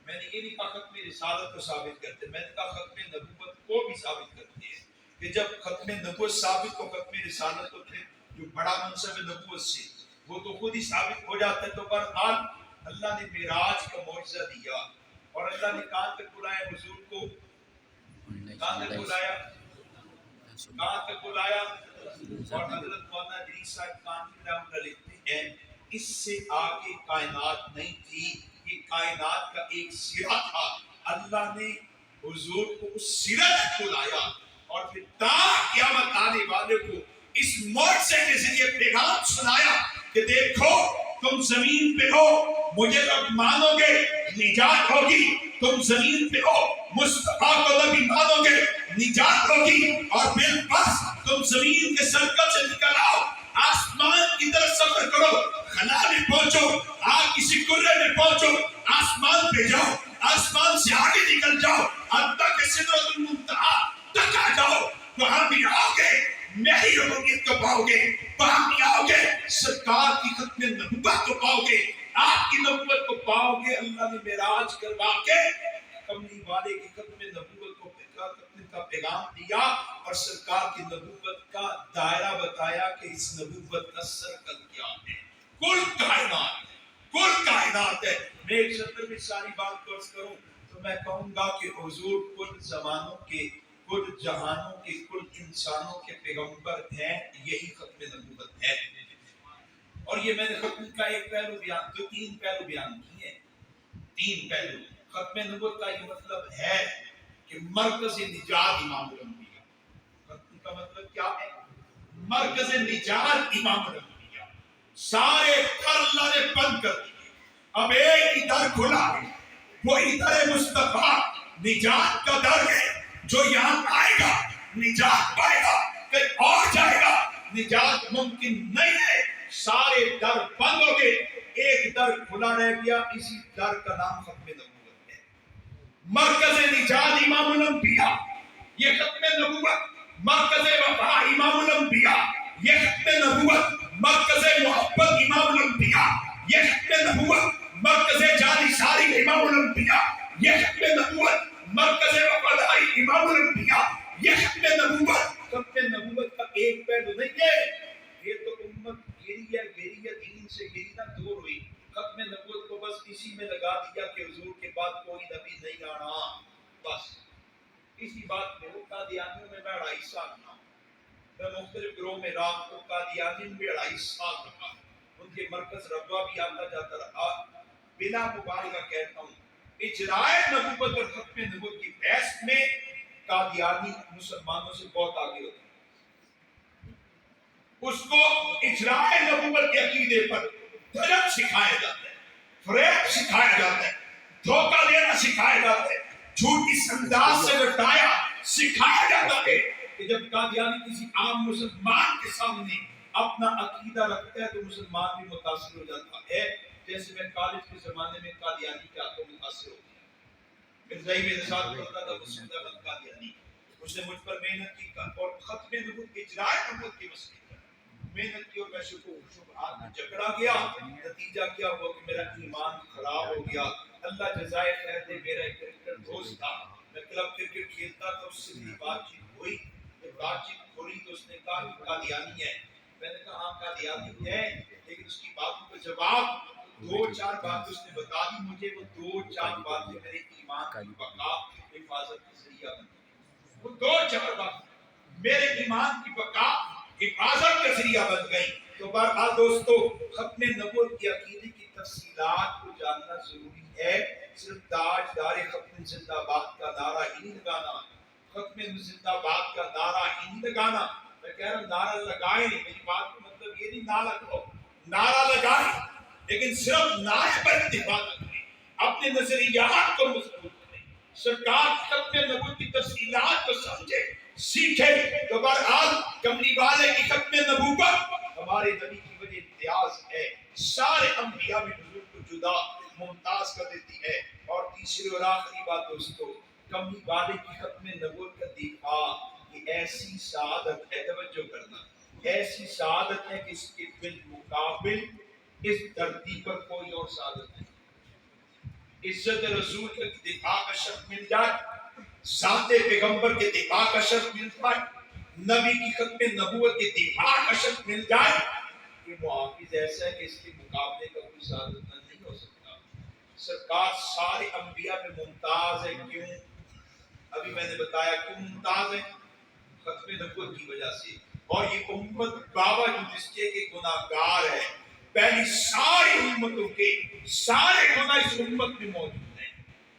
میں نے یہ نہیں کہا ختم رسالت کو ثابت کرتے، میں نے کہا ختم نبوت کو بھی ثابت کرتے ہیں. کہ جب ختم نبوت ثابت تو ختم رسالت تو پھر جو بڑا منصب نبوت سے وہ تو خود ہی ثابت ہو جاتا ہے. تو بہرحال اللہ نے معراج کا معجزہ دیا اور اللہ نے کہاں تک بلایا حضور کو؟ کہاں تک بلایا؟ کہاں تک بلایا؟ اور حضرت مولانا ادریس صاحب کانوی رحمۃ اللہ لکھتے ہیں اس سے آگے کائنات نہیں تھی، یہ کائنات کا ایک سرا تھا. اللہ نے حضور کو اس سرے تک بلایا اور پھر تا قیامت آنے والے کو اس معجزے کے ذریعے پیغام سنایا کہ دیکھو تم زمین پہ ہو مجھے رب مانو گے نجات ہوگی، تم زمین پہ ہو مصطفیٰ کو نبی مانو گے نجات ہوگی، اور پھر بس تم زمین کے سرکل سے نکل آؤ، آسمان کی طرف سفر کرو، خلا میں پہنچو، کسی کرے میں پہنچو، آسمان پہ جاؤ، آسمان سے آگے نکل جاؤ، حتیٰ کہ سدرۃ المنتہا تک آ جاؤ، وہاں بھی آؤ گے میری ربوبیت کو پاؤ گے، وہاں بھی آؤ گے سرکار کی ختم نبوت کو پاؤ گے، آپ کی نبوت کو پاؤ گے۔ اللہ نے معراج کروا کے کملی والے کی ختم نبوت کو کا پیغام دیا اور سرکار کی نبوت کا دائرہ بتایا کہ اس نبوت کا سرکل کیا ہے، کل کائنات ہے۔ میں ایک سطر میں ساری بات کو عرض کروں تو میں کہوں گا کہ حضور کل زمانوں کے، کل جہانوں کے، کل انسانوں کے پیغمبر ہیں، یہی ختم نبوت ہے۔ اور یہ میں نے ختم کا ایک پہلو بیان، جو تین پہلو بیان کیے ہیں، تین پہلو۔ ختم نبوت کا یہ مطلب ہے کہ مرکز نجات امام الانبیاء۔ ختم کا مطلب کیا ہے؟ مرکز نجات امام الانبیاء۔ سارے در اللہ نے بند کر دیے، اب ایک ہی در کھلا ہے، وہی در مصطفیٰ نجات کا در ہے۔ جو یہاں آئے گا نجات پائے گا، کہیں اور جائے گا نجات ممکن نہیں ہے۔ سارے در بند ہو گئے، ایک در کھلا رہ گیا، اسی در کا نام ختم نبوت ہے۔ مرکز نجات امام الانبیاء، یہ ختم نبوت۔ مرکز وفا امام الانبیاء، یہ ختم نبوت۔ مرکز محبت امام الانبیاء، یہ ختم نبوت۔ مرکز جانثاری امام الانبیاء، یہ ختم نبوت۔ مرکز وفاداری امام الانبیاء، یہ ختم نبوت۔ ختم نبوت کا ایک پہلو نہیں ہے، یہ تو امت گری ہے، دین سے گری نہ دور ہوئی۔ ختم نبوت کو بس اسی میں لگا دیا کہ حضور کے بعد کوئی نبی نہیں آنا، بس اسی بات میں۔ وہ قادیانیوں میں 2.5 سال رہا، میں مختلف گروہ میں رہا، تو قادیانی میں 2.5 سال رہا، ان کے مرکز ربوہ بھی آتا جاتا رہا۔ بلا مبالغہ کہتا ہوں، اجرائے نبوت اور ختم نبوت کی بحث میں قادیانی مسلمانوں سے بہت آگے ہوتے ہیں۔ اس کو اجرائے نبوت کے عقیدے پر دھرم سکھایا جاتا ہے، فریب سکھایا جاتا ہے، دھوکہ دینا سکھایا جاتا ہے، جھوٹی انداز سے لٹایا سکھایا جاتا ہے کہ جب قادیانی کسی عام مسلمان کے سامنے اپنا عقیدہ رکھتا ہے تو مسلمان بھی متاثر ہو جاتا ہے۔ جیسے میں کالج کے زمانے میں قادیانی کے ہاتھوں متاثر ہو گیا، مرزائی میرے ساتھ پڑھتا تھا، مسعود احمد قادیانی، اس نے مجھ پر محنت کی اور ختم نبوت اجرائے نبوت کی مسئلے پر محنت کی، اور میں شبہات میں جکڑا گیا۔ نتیجہ کیا ہوا کہ میرا ایمان خراب ہو گیا۔ اللہ جزائے خیر دے، میرا ایک کرکٹ دوست تھا، میں کلب کرکٹ کھیلتا تھا، اس سے بھی بات چیت ہوئی، جب بات چیت کھولی تو اس نے کہا کہ قادیانی ہے۔ میں نے کہا ہاں قادیانی ہے، لیکن اس کی باتوں کا جواب 2-4 باتیں اس نے بتا دی مجھے، وہ 2-4 باتیں میرے ایمان کی بقا حفاظت کا ذریعہ بن گئی۔ وہ 2-4 باتیں میرے ایمان کی بقا حفاظت کا ذریعہ بن گئی۔ تو بہرحال دوستو، ختم نبوت کی عقیدے کی تفصیلات کو جاننا ضروری ہے۔ صرف تاجدار ختم زندہ باد کا نعرہ ہی نہیں لگانا، ختم زندہ باد کا نعرہ ہی نہیں لگانا۔ میں کہہ رہا ہوں نعرہ لگائیں، میری بات کا مطلب یہ نہیں نعرہ لگاؤ، نعرہ لگائیں، لیکن صرف نعرے پر اتفاق کریں، اپنے نظریات کو مضبوط کریں، سرکار ختم نبوت کی تفصیلات کو سمجھیں، سیکھیں۔ تو بہرحال کملی والے کی ختم نبوت ہمارے نبی کی وجہ امتیاز ہے، سارے انبیاء میں حضور کو جدا ممتاز کر دیتی ہے۔ اور تیسری اور آخری بات دوستو، کملی والے کی ختم نبوت کا دفاع یہ ایسی سعادت ہے، توجہ کرنا، ایسی سعادت ہے کہ اس کے بالمقابل اس دھرتی پر کوئی اور سعادت نہیں۔ عزت رسول کے دفاع کا شرط مل جائے، ذات پیغمبر کے دفاع کا شرط مل جائے، نبی کی ختم نبوت کے دفاع کا شرط مل جائے، یہ محافظ ایسا ہے کہ اس کے مقابلے کا کوئی سعادت نہیں ہو سکتا۔ سرکار سارے انبیاء میں ممتاز ہے، کیوں؟ ابھی میں نے بتایا کیوں ممتاز ہے، ختم نبوت کی وجہ سے۔ اور یہ امت باوجود اس کے کہ گناہگار ہے، پہلی ساری امتوں کے سارے گناہ اس امت میں موجود ہیں،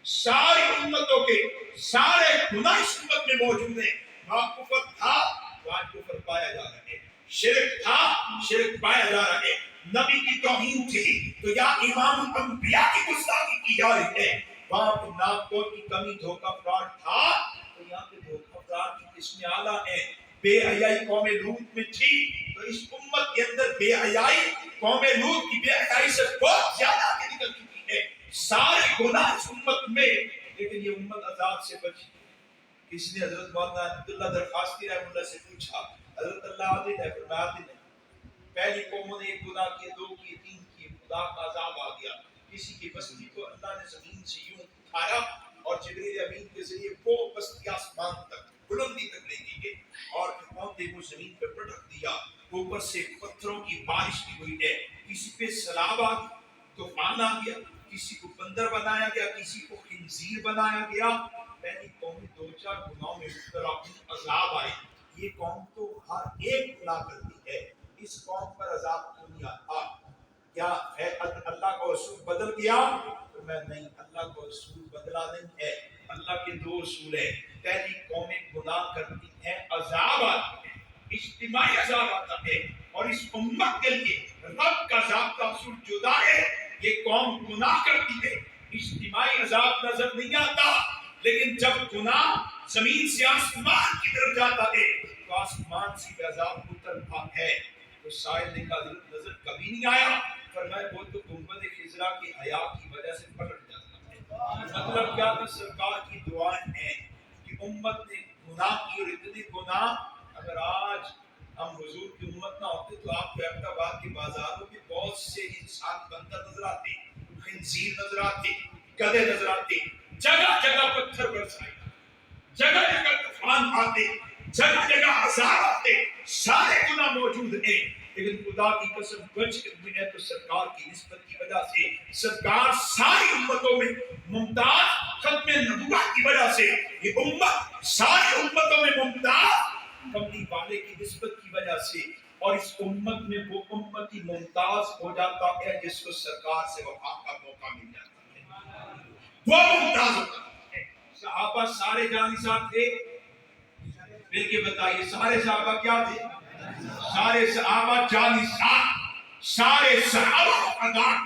ساری امتوں کے سارے گناہ اس امت میں موجود ہیں۔ وہاں کفر تھا، وہاں کفر پایا جا رہا ہے، شرک تھا، شرک پایا جا رہا ہے، نبی کی توہین تھی تو یا امام الانبیاء کی گستاخی کی جا رہی ہے، وہاں پہ ناپتول کی کمی دھوکہ فراڈ تھا تو یہاں پہ دھوکہ فراڈ کی قسمیں اعلیٰ ہیں۔ بے حیائی قوم لوط میں تھی تو اس امت کے اندر بے حیائی قوم لوط کی بے حیائی سے بہت زیادہ آگے نکل چکی ہے، سارے گناہ اس امت میں، لیکن یہ امت عذاب سے بچی۔ کسی نے حضرت مولانا عبداللہ درخواستی رحمۃ اللہ سے پوچھا، حضرت اللہ عادل ہے؟ فرمایا عادل ہے۔ پہلی قوموں نے ایک گناہ کیے، دو کیے، تین کیے، خدا کا عذاب آ گیا۔ کسی کی بستی کو اللہ نے زمین سے یوں اٹھایا اور جبریل امین کے ذریعے وہ بستی آسمان تک بلندی تک لے کے گئے اور پھر وہ زمین پہ پٹک دیا، اوپر سے پتھروں کی بارش کی ہوئی ہے، کسی پہ سیلاب آ گیا، طوفان آ گیا، کسی کو بندر بنایا گیا، کسی کو خنزیر بنایا گیا۔ پہلی قوم دو چار گناہوں میں مبتلا ہوئی، عذاب آئے۔ یہ قوم تو ہر ایک گناہ کرتی ہے، اس قوم پر عذاب کیوں نہیں آتا؟ کیا ہے اللہ کا رسول بدل گیا؟ تو میں نہیں، اللہ کا رسول بدلا نہیں ہے، اللہ کے دو رسول ہیں۔ پہلی قومیں گناہ کرتی ہیں، عذاب آتا ہے، اجتماعی عذاب آتا ہے، اور اس امت کے لیے رب کا ذات کا اصول جدا ہے۔ یہ قوم گناہ کرتی ہے، اجتماعی عذاب نظر نہیں آتا، لیکن جب گناہ زمین سے آسمان کی طرف جاتا ہے تو آسمان سے بھی عذاب اترتا ہے۔ تو سائل نے کہا حضرت نظر کبھی نہیں آیا؟ فرمایا وہ تو گنبد خضرا کی حیا کی وجہ سے پلٹ جاتا ہے۔ مطلب کیا کہ سرکار کی دعائیں ہیں کہ امت نے گناہ کی، اور اتنے گناہ اگر آج ہم حضور کی امت نہ ہوتے تو آپ کو احمدآباد کے بازاروں میں بہت سے انسان بندر نظر آتے، خنزیر نظر آتے، گدھے نظر آتے، جگہ جگہ پتھر برسائے، جگہ جگہ طوفان آتے، جگہ جگہ عذاب آتے، سارے گناہ موجود ہیں، لیکن خدا کی قسم بچ ہے تو سرکار کی نسبت کی وجہ سے، سرکار ساری امتوں میں ممتاز ختم نبوت کی وجہ سے، یہ امت ساری امتوں میں ممتاز کملی والے کی نسبت کی وجہ سے، اور اس امت میں وہ امتی ممتاز ہو جاتا ہے جس کو سرکار سے وفا کا موقع مل جاتا ہے، وہ ممتاز ہوتا ہے۔ صحابہ سارے جانسان تھے، مل کے بتائیے سارے صحابہ کیا تھے؟ سارے صحابہ جانسان، سارے صحابہ وفادار،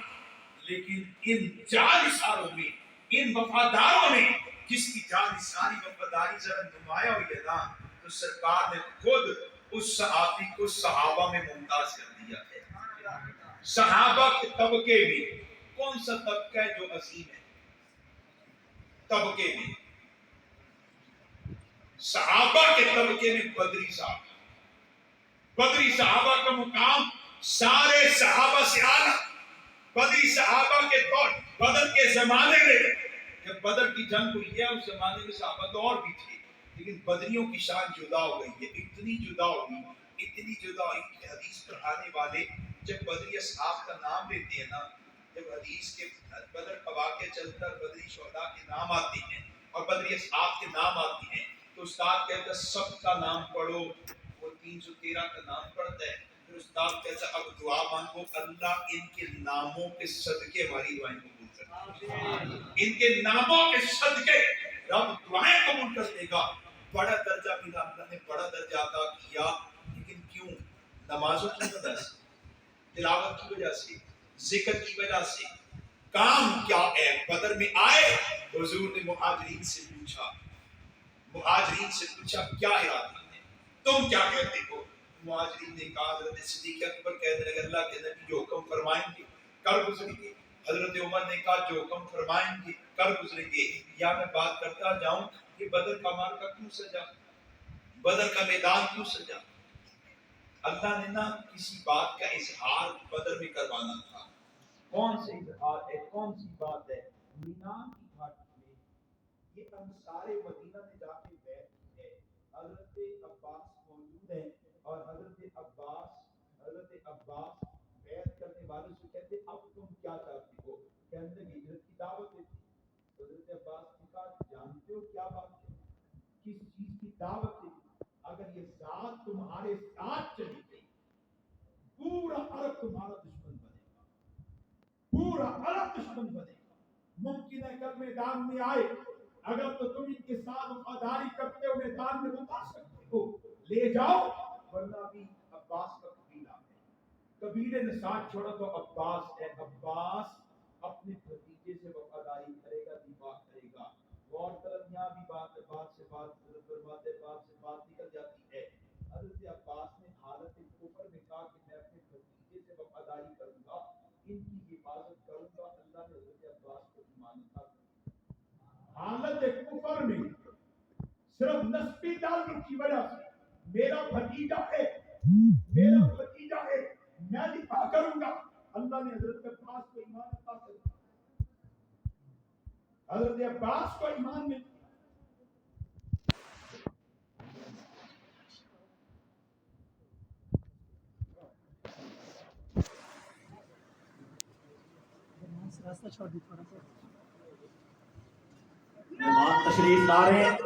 لیکن ان جانساروں میں، ان وفاداروں میں کس کی جانساری وفاداری ذرا نمایاں ہوئی ہے نا، تو سرکار نے خود اس صحابی کو صحابہ میں ممتاز کر دیا ہے۔ صحابہ کے طبقے میں کون سا طبقہ ہے جو عظیم ہے؟ طبقے میں صحابہ کے طبقے میں بدری صحابہ، بدری صحابہ کا مقام سارے صحابہ سے اعلیٰ۔ بدری صحابہ کے دور بدر کے زمانے میں جب بدر کی جنگ ہوئی ہے اس زمانے میں صحابہ تو اور بھی تھے، لیکن بدریوں کی شان جدا ہو گئی ہے، اتنی جدا ہوئی، اتنی جدا ہوئی کہ حدیث پڑھانے والے جب بدری اصحاب کا نام لیتے ہیں نا، جب حدیث کے بدر کا واقعہ چلتا ہے بدری شہداء کے نام آتے ہیں اور بدری اصحاب کے نام آتے ہیں تو استاد کہتا ہے سب کا نام پڑھو، وہ 313 کا نام پڑھتا ہے، پھر استاد کہتا ہے اب دعا مانگو اللہ ان کے ناموں کے صدقے ہماری دعائیں قبول کر، ان کے ناموں کے صدقے رب دعائیں قبول کر دے گا۔ بڑا درجہ ملا، اللہ نے بڑا درجہ عطا کیا، لیکن کیوں؟ نمازوں کی وجہ سے، تلاوت کی وجہ سے، ذکر کی وجہ سے۔ کام کیا ہے؟ بدر میں آئے حضور نے مہاجرین سے پوچھا، مہاجرین سے پوچھا کیا ارادہ ہے، تم کیا کہتے ہو؟ مہاجرین نے کہا حضرت صدیق اکبر کہنے لگے اللہ کے نبی جو حکم فرمائیں گے کر گزریں گے۔ حضرت عمر نے کہا جو حکم فرمائیں گے کر گزریں گے۔ یا میں بات کرتا جاؤں کہ بدر کا مارکا کیوں سجا، بدر کا میدان کیوں سجا؟ اللہ نے نہ کسی بات کا اظہار بدر میں کروانا تھا۔ کون سے اظہار ہے، کون سی بات ہے؟ مینا کی گھاٹی میں یہ انصار مدینہ نے جا کے بیعت کی ہے، حضرت عباس موجود ہیں اور حضرت عباس بیعت کرنے والوں سے کہتے اب تم کیا چاہتے ہو؟ کہتے ہیں ہجرت کی دعوت دیتی۔ حضرت عباس نے کہا جانتے ہو کیا بات ہے، کس چیز کی دعوت دیتی؟ اگر یہ ذات تمہارے ساتھ چلی گئی پورا عرب تمہارا دشمن بنے گا، پورا عرب دشمن بنے گا۔ ممکن ہے کل میدان میں آئے، اگر تو تم ان کے ساتھ وفاداری کرتے ہو میدان میں بتا سکتے ہو لے جاؤ، ورنہ بھی عباس کا قبیلہ ہے، قبیلے نے ساتھ چھوڑا تو عباس ہے، عباس اپنے بھتیجے سے وفاداری کرے گا، دفاع کرے گا۔ غور کرم یہاں بھی بات فرماتے بات سے بات نکل جاتی ہے۔ حضرت عباس نے حالت کفر میں کہا کہ میں اپنے بھتیجے سے وفاداری کروں گا، ان کی حفاظت کروں گا۔ اللہ نے حضرت عباس کو ایمان عطا کیا۔ حالت کفر میں صرف نسبی تعلق کی وجہ سے میرا بھتیجا ہے، میرا بھتیجا ہے، میں دفاع کروں گا، اللہ نے حضرت عباس کو ایمان عطا کیا۔ حضرت عباس کو ایمان مل راستہ چھوڑ دی تھوڑا سا۔ جناب تشریف لا رہے ہیں۔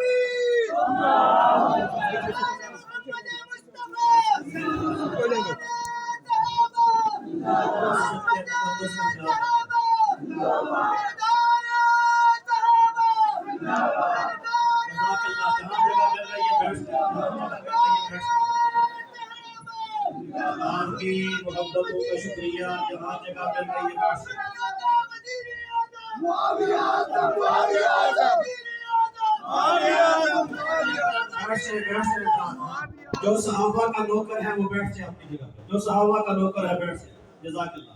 آپ کی محبتوں کا شکریہ، جہاں جگہ مل رہی ہے۔ جو صحابہ کا نوکر ہے وہ بیٹھ جائے اپنی جگہ پہ، جو صحابہ کا نوکر ہے بیٹھ جائے۔ جزاک اللہ۔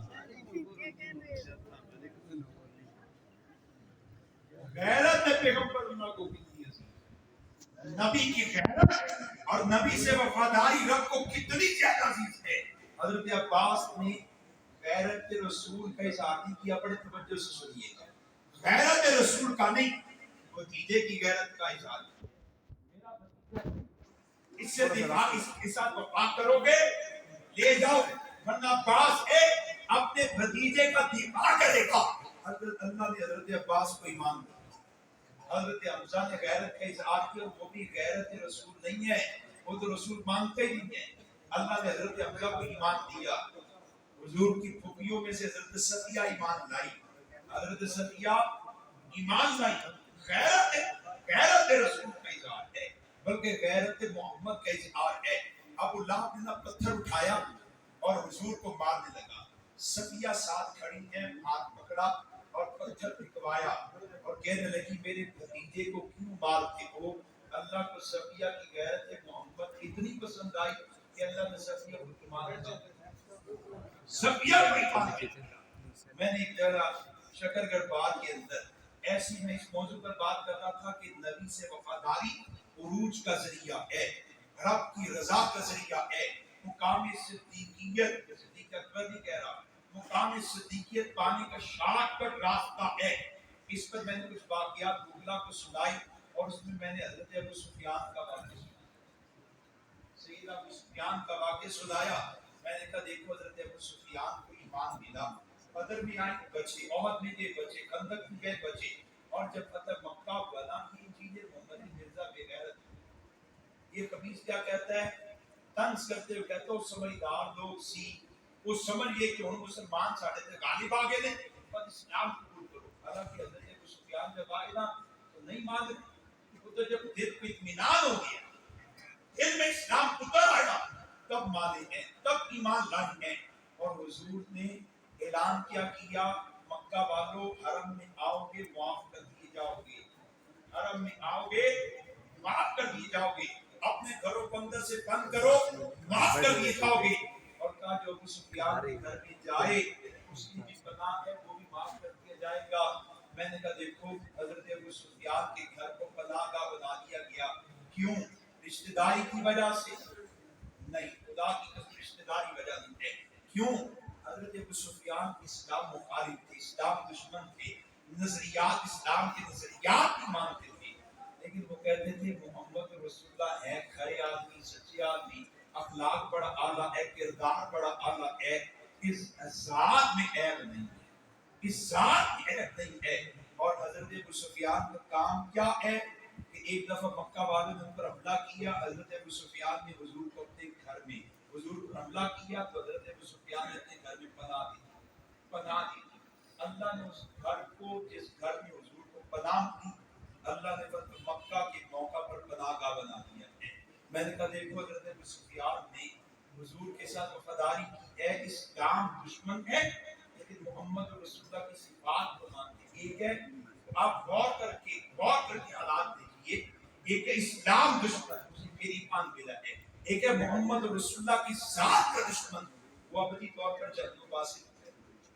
غیرت ہے پیغمبر اللہ کو کتنی عزیز، نبی کی غیرت اور نبی سے وفاداری رب کو کتنی زیادہ عزیز ہے۔ حضرت عباس نے غیرت رسول کا اظہار نہیں کیا، بڑے توجہ سے سنیے گا، غیرت رسول کا نہیں، بھتیجے کی غیرت کا اظہار کیا۔ اس سے دفاع، اس کے ساتھ وفا کرو گے لے جاؤ، ورنہ عباس ہے اپنے بھتیجے کا دفاع کرے گا۔ حضرت اللہ نے حضرت عباس کو ایمان دیا۔ حضرت حمزہ نے غیرت کا اظہار کیا، وہ بھی غیرت رسول نہیں ہے، وہ تو رسول مانتے ہی نہیں ہے۔ اللہ نے حضرت حمزہ کو ایمان دیا۔ حضور کی پھوپھیوں میں سے حضرت صفیہ ایمان لائی، حضرت صفیہ ایمان لائی۔ غیرت ہے، غیرت رسول کا اظہار ہے، بلکہ غیرت محمد کا اظہار ہے۔ ابو لہب نے پتھر اٹھایا اور حضور کو مارنے لگا، صفیہ ساتھ کھڑی ہے، ہاتھ پکڑا اور پتھر پھینکوایا اور کہنے لگی میرے بھتیجے کو کیوں مارتے ہو؟ اللہ کو صفیہ کی غیرت محمد اتنی پسند آئی کہ اللہ نے صفیہ کو مارا۔ صفیہ کو ایمان دیا۔ میں نے ایک جگہ شکرگڑھ بار کے اندر ایسی میں اس موضوع پر بات کر رہا تھا کہ نبی سے وفاداری عروج کا ذریعہ ہے، رب کی رضا کا ذریعہ ہے، مقام صدیقیت، صدیق اکبر نہیں کہہ رہا، مقام صدیقیت پانے کا شارٹ کٹ راستہ ہے۔ اس پر میں نے کچھ واقعات گوگلا کو سنائی اور اس میں میں نے حضرت ابو سفیان کا واقعہ سنایا، سیدنا ابو سفیان کا واقعہ سنایا۔ میں نے کہا دیکھو حضرت ابو سفیان کو ایمان ملا، بدر میں آئے بچے، احد میں گئے بچے، خندق میں گئے بچے، اور جب فتح مکہ بنا کی انجیل محمد مرزا بغیرت، یہ قمیص کیا کہتا ہے، طنز کرتے ہوئے کہتا ہے وہ سمجھدار لوگ سی، وہ سمجھئے کہ ان مسلمان ساڑھے تھے غالب آگے نے پر اسلام قبول کرو۔ حالانکہ حضرت ابو سفیان جب آئے نا تو نہیں مان رہے، وہ تو جب دل کو اطمینان ہو گیا، دل میں اسلام اتر آیا، تب مانے ہیں، تب ایمان لائے ہیں۔ اور حضور نے اعلان کیا مکہ والوں حرم میں آؤ گے معاف کر دیے جاؤ گے، حرم میں آؤ گے معاف کر دیے جاؤ گے، اپنے گھروں کو اندر سے بند کرو معاف کر دیے جاؤ گے۔ اور کہا جو ابو سفیان کے گھر میں جائے اس کی بھی پناہ ہے وہ بھی معاف کر دیا جائے گا۔ میں نے کہا دیکھو حضرت ابو سفیان کے گھر کو پناہ گاہ بنا دیا گیا، کیوں؟ رشتہ داری کی وجہ سے نہیں، خدا کی قسم رشتہ داری وجہ نہیں ہے۔ کیوں؟ حضرت ابو سفیان اسلام مخالف تھے، اسلام دشمن تھے، نظریات اسلام کے نظریات نہیں مانتے تھے، لیکن وہ کہتے تھے محمد رسول اللہ ہے کھرے آدمی، سچے آدمی، اخلاق بڑا اعلیٰ ہے، کردار بڑا اعلیٰ ہے، اس ذات میں عیب نہیں ہے، اس ذات میں عیب نہیں ہے۔ اور حضرت ابو سفیان کا کام کیا ہے کہ ایک دفعہ مکہ والوں نے ان پر حملہ کیا، حضرت ابو سفیان نے حضور کو اپنے گھر میں حضور پر حملہ کیا تو حضرت ابو سفیان نے اپنے گھر میں پناہ دی۔ اللہ نے اس گھر کو، جس گھر میں حضور کو پناہ دی، اللہ نے فتح مکہ کے موقع پر پناہ گاہ بنا دیا ہے۔ میں نے کہا دیکھو حضرت ابو سفیان نے حضور کے ساتھ وفاداری کی ہے، اس دشمن ہے لیکن محمد رسول اللہ کی صفات کو مانتے ہیں. ایک ہے آپ غور کر کے حالات دیکھیے. ایک ہے اسلام دشمن اسے میری ایمان ملا ہے. ایک ہے محمد رسول اللہ کی ذات کا دشمن وہ ابدی طور پر جہنم واصل ہے.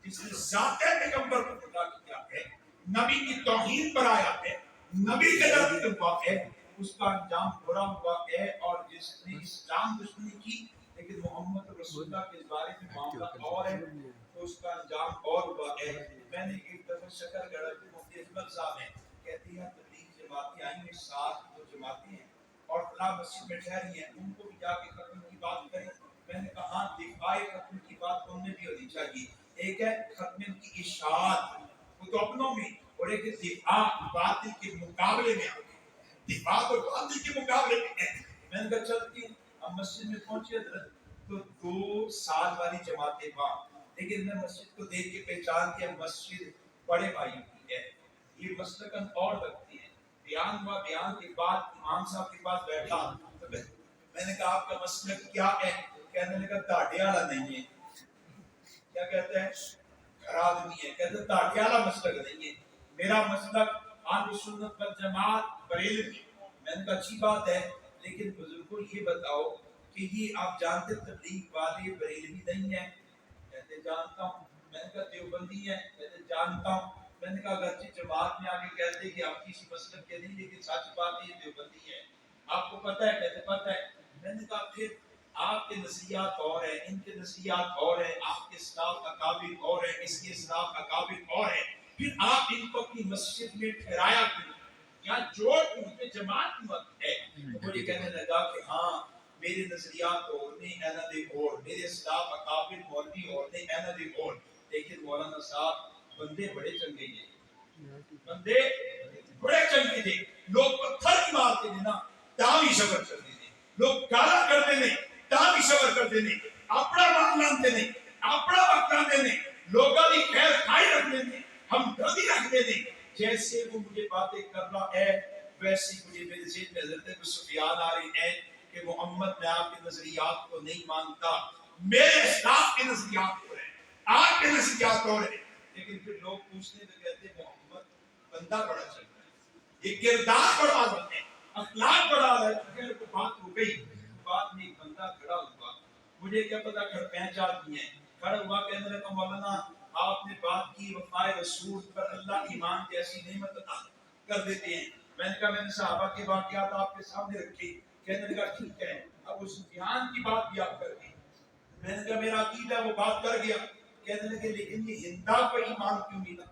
جس نے ذات پیغمبر کو خدا کیا ہے, نبی کی توہین پر آیا ہے, نبی کے در پہ ہوا ہے, اس کا انجام برا ہوا ہے. اور جس نے اسلام دشمنی کی لیکن محمد رسول اللہ کے بارے میں معاملہ اور ہے تو اس کا انجام اور ہوا ہے. میں نے ایک دفعہ شکر گڑھ کے مفتی اجمل صاحب ہیں کہتے ہیں تبلیغ جماعتیں آئی ہیں 7 جو جماعتیں ہیں اور فلاں مسجد میں ٹھہری ہیں ان کو بھی جا کے ختم کی بات کریں. میں نے کہا ہاں دفاع ختم کی بات ان میں بھی ہونی چاہیے. ایک ہے ختم کی اشاعت وہ تو اپنوں میں, اور ایک دفاع باطل کے مقابلے میں. دفاع تو باطل کے مقابلے میں ہے. میں نے کہا چلتی ہم مسجد میں پہنچے تو 2 سال والی جماعتیں وہاں, لیکن میں مسجد کو دیکھ کے پہچان کیا مسجد بڑے بھائی کی ہے. یہ مسلکن اور رکھتے ہیں. بیان ہوا, بیان کے بعد امام صاحب کے پاس بیٹھا تو میں نے کہا آپ کا مسلک کیا ہے؟ کہنے لگا داڑھی والا نہیں ہے. کیا کہتے ہیں؟ گھر آدمی ہے. کہتے ہیں داڑھی والا مسلک نہیں ہے, میرا مسلک اہل سنت والجماعت بریلوی. میں نے کہا اچھی بات ہے لیکن بزرگوں یہ بتاؤ کہ یہ آپ جانتے تبلیغ والے بریلوی نہیں ہیں؟ کہتے جانتا ہوں. میں نے کہا دیوبندی ہیں؟ کہتے جانتا ہوں. میں نے کہا اگرچہ جماعت میں آگے کہتے کہ آپ کسی مسلک کے نہیں لیکن سچ بات ہے یہ دیوبندی ہے. آپ کو پتہ ہے؟ کہتے پتہ ہے. میں نے کہا پھر آپ کے نظریات اور ہیں, ان کے نظریات اور ہیں, آپ کے اسلاف اکابر اور ہیں, اس کے اسلاف اکابر اور ہیں, پھر آپ ان کو اپنی مسجد میں ٹھہرایا کیوں یا جوڑ کیوں کہ جماعت مت ہے؟ مجھے کہنے لگا کہ ہاں میرے نظریات اور نے اینا دے اور, میرے اسلاف اکابر مولوی اور نے اینا دے اور. لیکن مولانا صاحب بندے بڑے چنگے ہیں, بندے بڑے چنگے تھے. لوگ پتھر کی مارتے تھے نا تاں بھی صبر کرتے تھے, لوگ گالا کرتے نہیں تاں بھی صبر کرتے نہیں, اپنا مان لانتے نہیں, اپنا وقت لاتے نہیں, لوگوں کی خیر خائی رکھتے نہیں, ہمدردی رکھتے نہیں. جیسے وہ مجھے باتیں کر رہا ہے ویسے مجھے میرے ذہن میں حضرت ابو سفیان آ رہی ہیں کہ محمد میں آپ کے نظریات کو نہیں مانتا, میرے اسلام کے نظریات کو ہے, آپ کے نظریات اور ہیں. لیکن پھر لوگ پوچھنے تو کہتے ہیں محمد بندہ بڑا چل رہا ہے, یہ کردار بڑا عالم ہے, اخلاق بڑا عالم ہے. پھر کو بات ہو گئی, بعد میں ایک بندہ کھڑا ہوا, مجھے کیا پتا گھر پہنچ آدمی ہے, کھڑا ہوا کہنے لگا مولانا آپ نے بات کی وفائے رسول پر اللہ ایمان جیسی نعمت عطا کر دیتے ہیں. میں نے کہا میں نے صحابہ کے واقعات آپ کے سامنے رکھے. کہنے لگا ٹھیک ہے ابو سفیان کی بات بھی آپ کر دی. میں نے کہا میرا عقیدہ وہ بات کر گیا. کہنے لگے لیکن یہ ہندا کو ایمان کیوں ملا,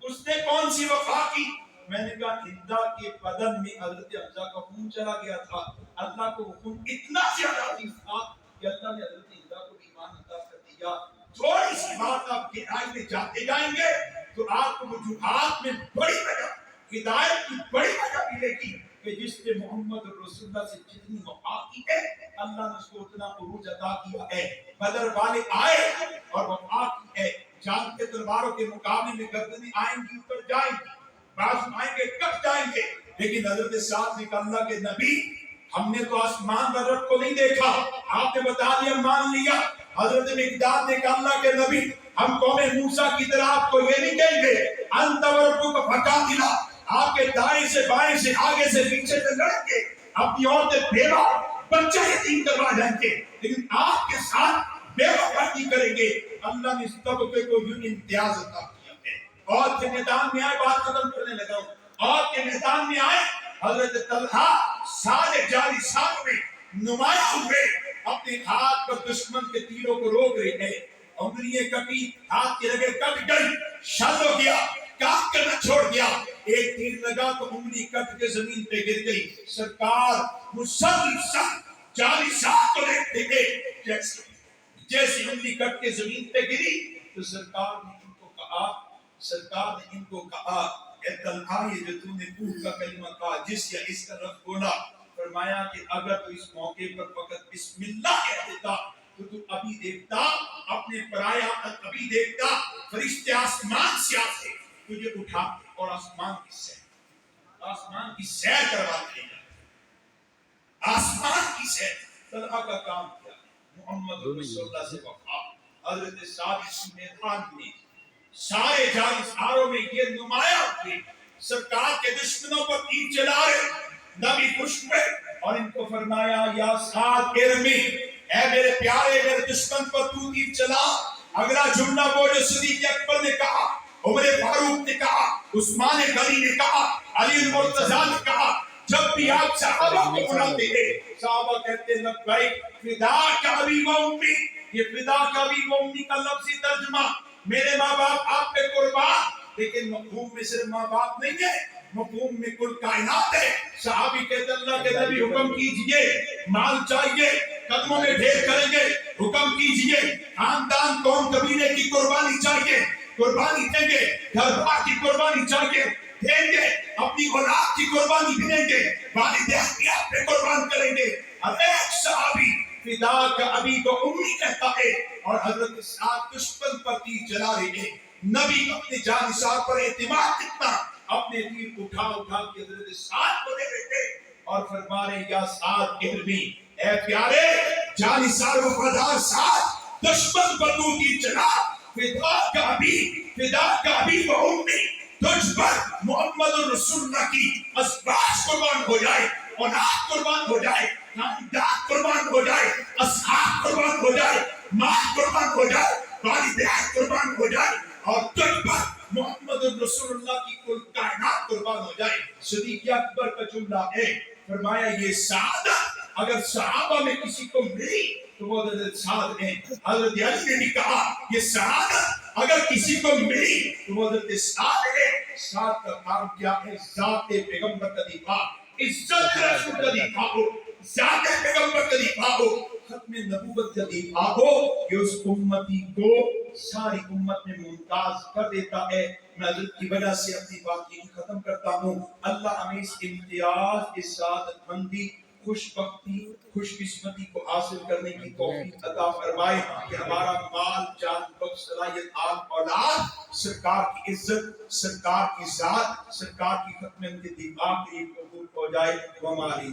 اس نے کون سی وفا کی؟ میں نے کہا ہندا کے بدن میں حضرت حمزہ کا خون چلا گیا تھا, اللہ کو وہ خون اتنا زیادہ عزیز تھا کہ اللہ نے حضرت ہندا کو ایمان عطا کر دیا. تھوڑی سی بات آپ گہرائی میں جاتے جائیں گے تو آپ کو وجوہات میں بڑی وجہ ہدایت کی بڑی وجہ ملے گی کہ جس نے محمد رسول اللہ سے جتنی وفا کی ہے اللہ نے اس کو اتنا عروج عطا کیا ہے. بدر والے آئے اور وفا کی ہے, جان کے تلواروں کے مقابلے میں گردنیں آئیں گی اوپر جائیں گی, بازو آئیں گے کٹ جائیں گے, لیکن حضرت صاحب نے کہا اللہ کے نبی ہم نے تو آسمان و رب کو نہیں دیکھا, آپ نے بتا دیا مان لیا. حضرت مقداد نے کہا اللہ کے نبی ہم قوم موسیٰ کی طرح آپ کو یہ نہیں کہیں گے انت وربک فقاتلا, آپ کے دائیں سے بائیں سے آگے سے پیچھے سے لڑیں گے, اپنی عورتیں بیوہ بچہ یتیم کروا جائیں گے, لیکن آپ کے ساتھ بیوہ پردی کریں گے. اللہ نے اس طبقے کو یوں امتیاز عطا کیا ہے. اور کے میدان میں آئے, بات ختم کرنے لگا ہوں, اور کے میدان میں آئے حضرت طلحہ سارے جاری ساتھ میں نمایاں ہوئے, اپنے ہاتھ پر دشمن کے تیروں کو روک رہے ہیں. انگلیاں کٹی, ہاتھ کی رگیں کٹ گئی, شل ہو گیا, کام کرنا چھوڑ دیا. ایک تیر لگا تو انگلی کٹ کے زمین پہ گر گئی. سرکار مسلسل جاری ساتھ کو دیکھتے گئے, جیسی انگلی کٹ کے زمین پہ گری تو سرکار نے ان کو کہا اے طلحہ یہ جو تو نے کوہ کا کلمہ کہا جس یا اس کا لفظ بولا, فرمایا کہ اگر تو اس موقع پر فقط بسم اللہ کہہ دیتا تو تو ابھی دیکھتا اپنے پرایا, ابھی دیکھتا فرشتے آسمان سے آتے تجھے اٹھا اور آسمان کی سیر کرواتے ہیں, آسمان کی سیر. طلحہ کا کام کیا؟ محمد رسول اللہ سے وفا. حضرت سعد اس میدان میں سارے جانساروں میں یہ نمایاں ہوئی، سرکار کے دشمنوں پر تیر چلا رہے، نبی خوش ہوئے اور ان کو فرمایا یا سعد ارمی، اے میرے پیارے میرے دشمن پر تو تیر چلا۔ اگلا جملہ وہ جو صدیق اکبر نے کہا، عمر فاروق نے کہا، عثمان غنی نے کہا، علی المرتضیٰ نے کہا، جب بھی آپ صحابہ کو بلاتے ہیں صحابہ کہتے ہیں لبیک فداک ابی و امی۔ یہ فداک ابی و امی کا لفظی ترجمہ میرے ماں باپ آپ پہ قربان، لیکن مفہوم میں صرف ماں باپ نہیں ہے، مفہوم میں کل کائنات ہے۔ صحابی کہتے اللہ کے نبی حکم کیجئے، مال چاہیے قدموں میں ڈھیر کریں گے، حکم کیجئے، خاندان قوم قبیلے کی قربانی چاہیے، قربانی دیں گے، گھر بار کی قربانی چاہیے دیں گے، اپنی اولاد کی قربانی بھی دیں گے، والدین بھی آپ پہ قربان کریں گے۔ اور ایک صحابی فداک ابی و امی کہتا ہے اور حضرت سعد دشمن پر تیر چلا رہے ہیں۔ نبی اپنے جانثار پر اعتماد کتنا، اپنے تیر اٹھا اٹھا کے حضرت سعد کو دے دیتے اور فرما رہے یا سعد ارمی، اے پیارے جانثار وفادار سعد، دشمن پر تو تیر چلا، فداک ابی و امی، تجھ پر محمد رسول اللہ کی ازواج قربان ہو جائے، اولاد قربان ہو جائے، خاندان قربان ہو جائے، اصحاب قربان ہو جائے، مال قربان ہو جائے، والدین قربان ہو جائے، اور تجھ پر محمد رسول اللہ کی کل کائنات قربان ہو جائے۔ صدیق اکبر کا جملہ ہے، فرمایا یہ سعادت اگر صحابہ میں کسی کو ملی تو وہ حضرت سعد ہیں۔ حضرت علی نے بھی کہا یہ سعادت اگر کسی کو ملی تو وہ حضرت سعد ہے۔ سعد کا کام کیا ہے؟ ذات پیغمبر کا دفاع، عزت رسول کا دفاع ہو، ذات پیغمبر کا دفاع ہو، ختم نبوت کا دفاع ہو کہ اس امتی کو ساری امت میں ممتاز کر دیتا ہے۔ میں حضرت کی وجہ سے اپنی بات یہی ختم کرتا ہوں۔ اللہ ہمیں اس امتیاز، اس سعادت مندی، خوش بختی، خوش قسمتی کو حاصل کرنے کی توفیق عطا فرمائے کہ ہمارا مال، جان، وقت، صلاحیت، آل، اولاد سرکار کی عزت، سرکار کی ذات، سرکار کی ختم دفاع کے لیے قبول ہو جائے۔ ہماری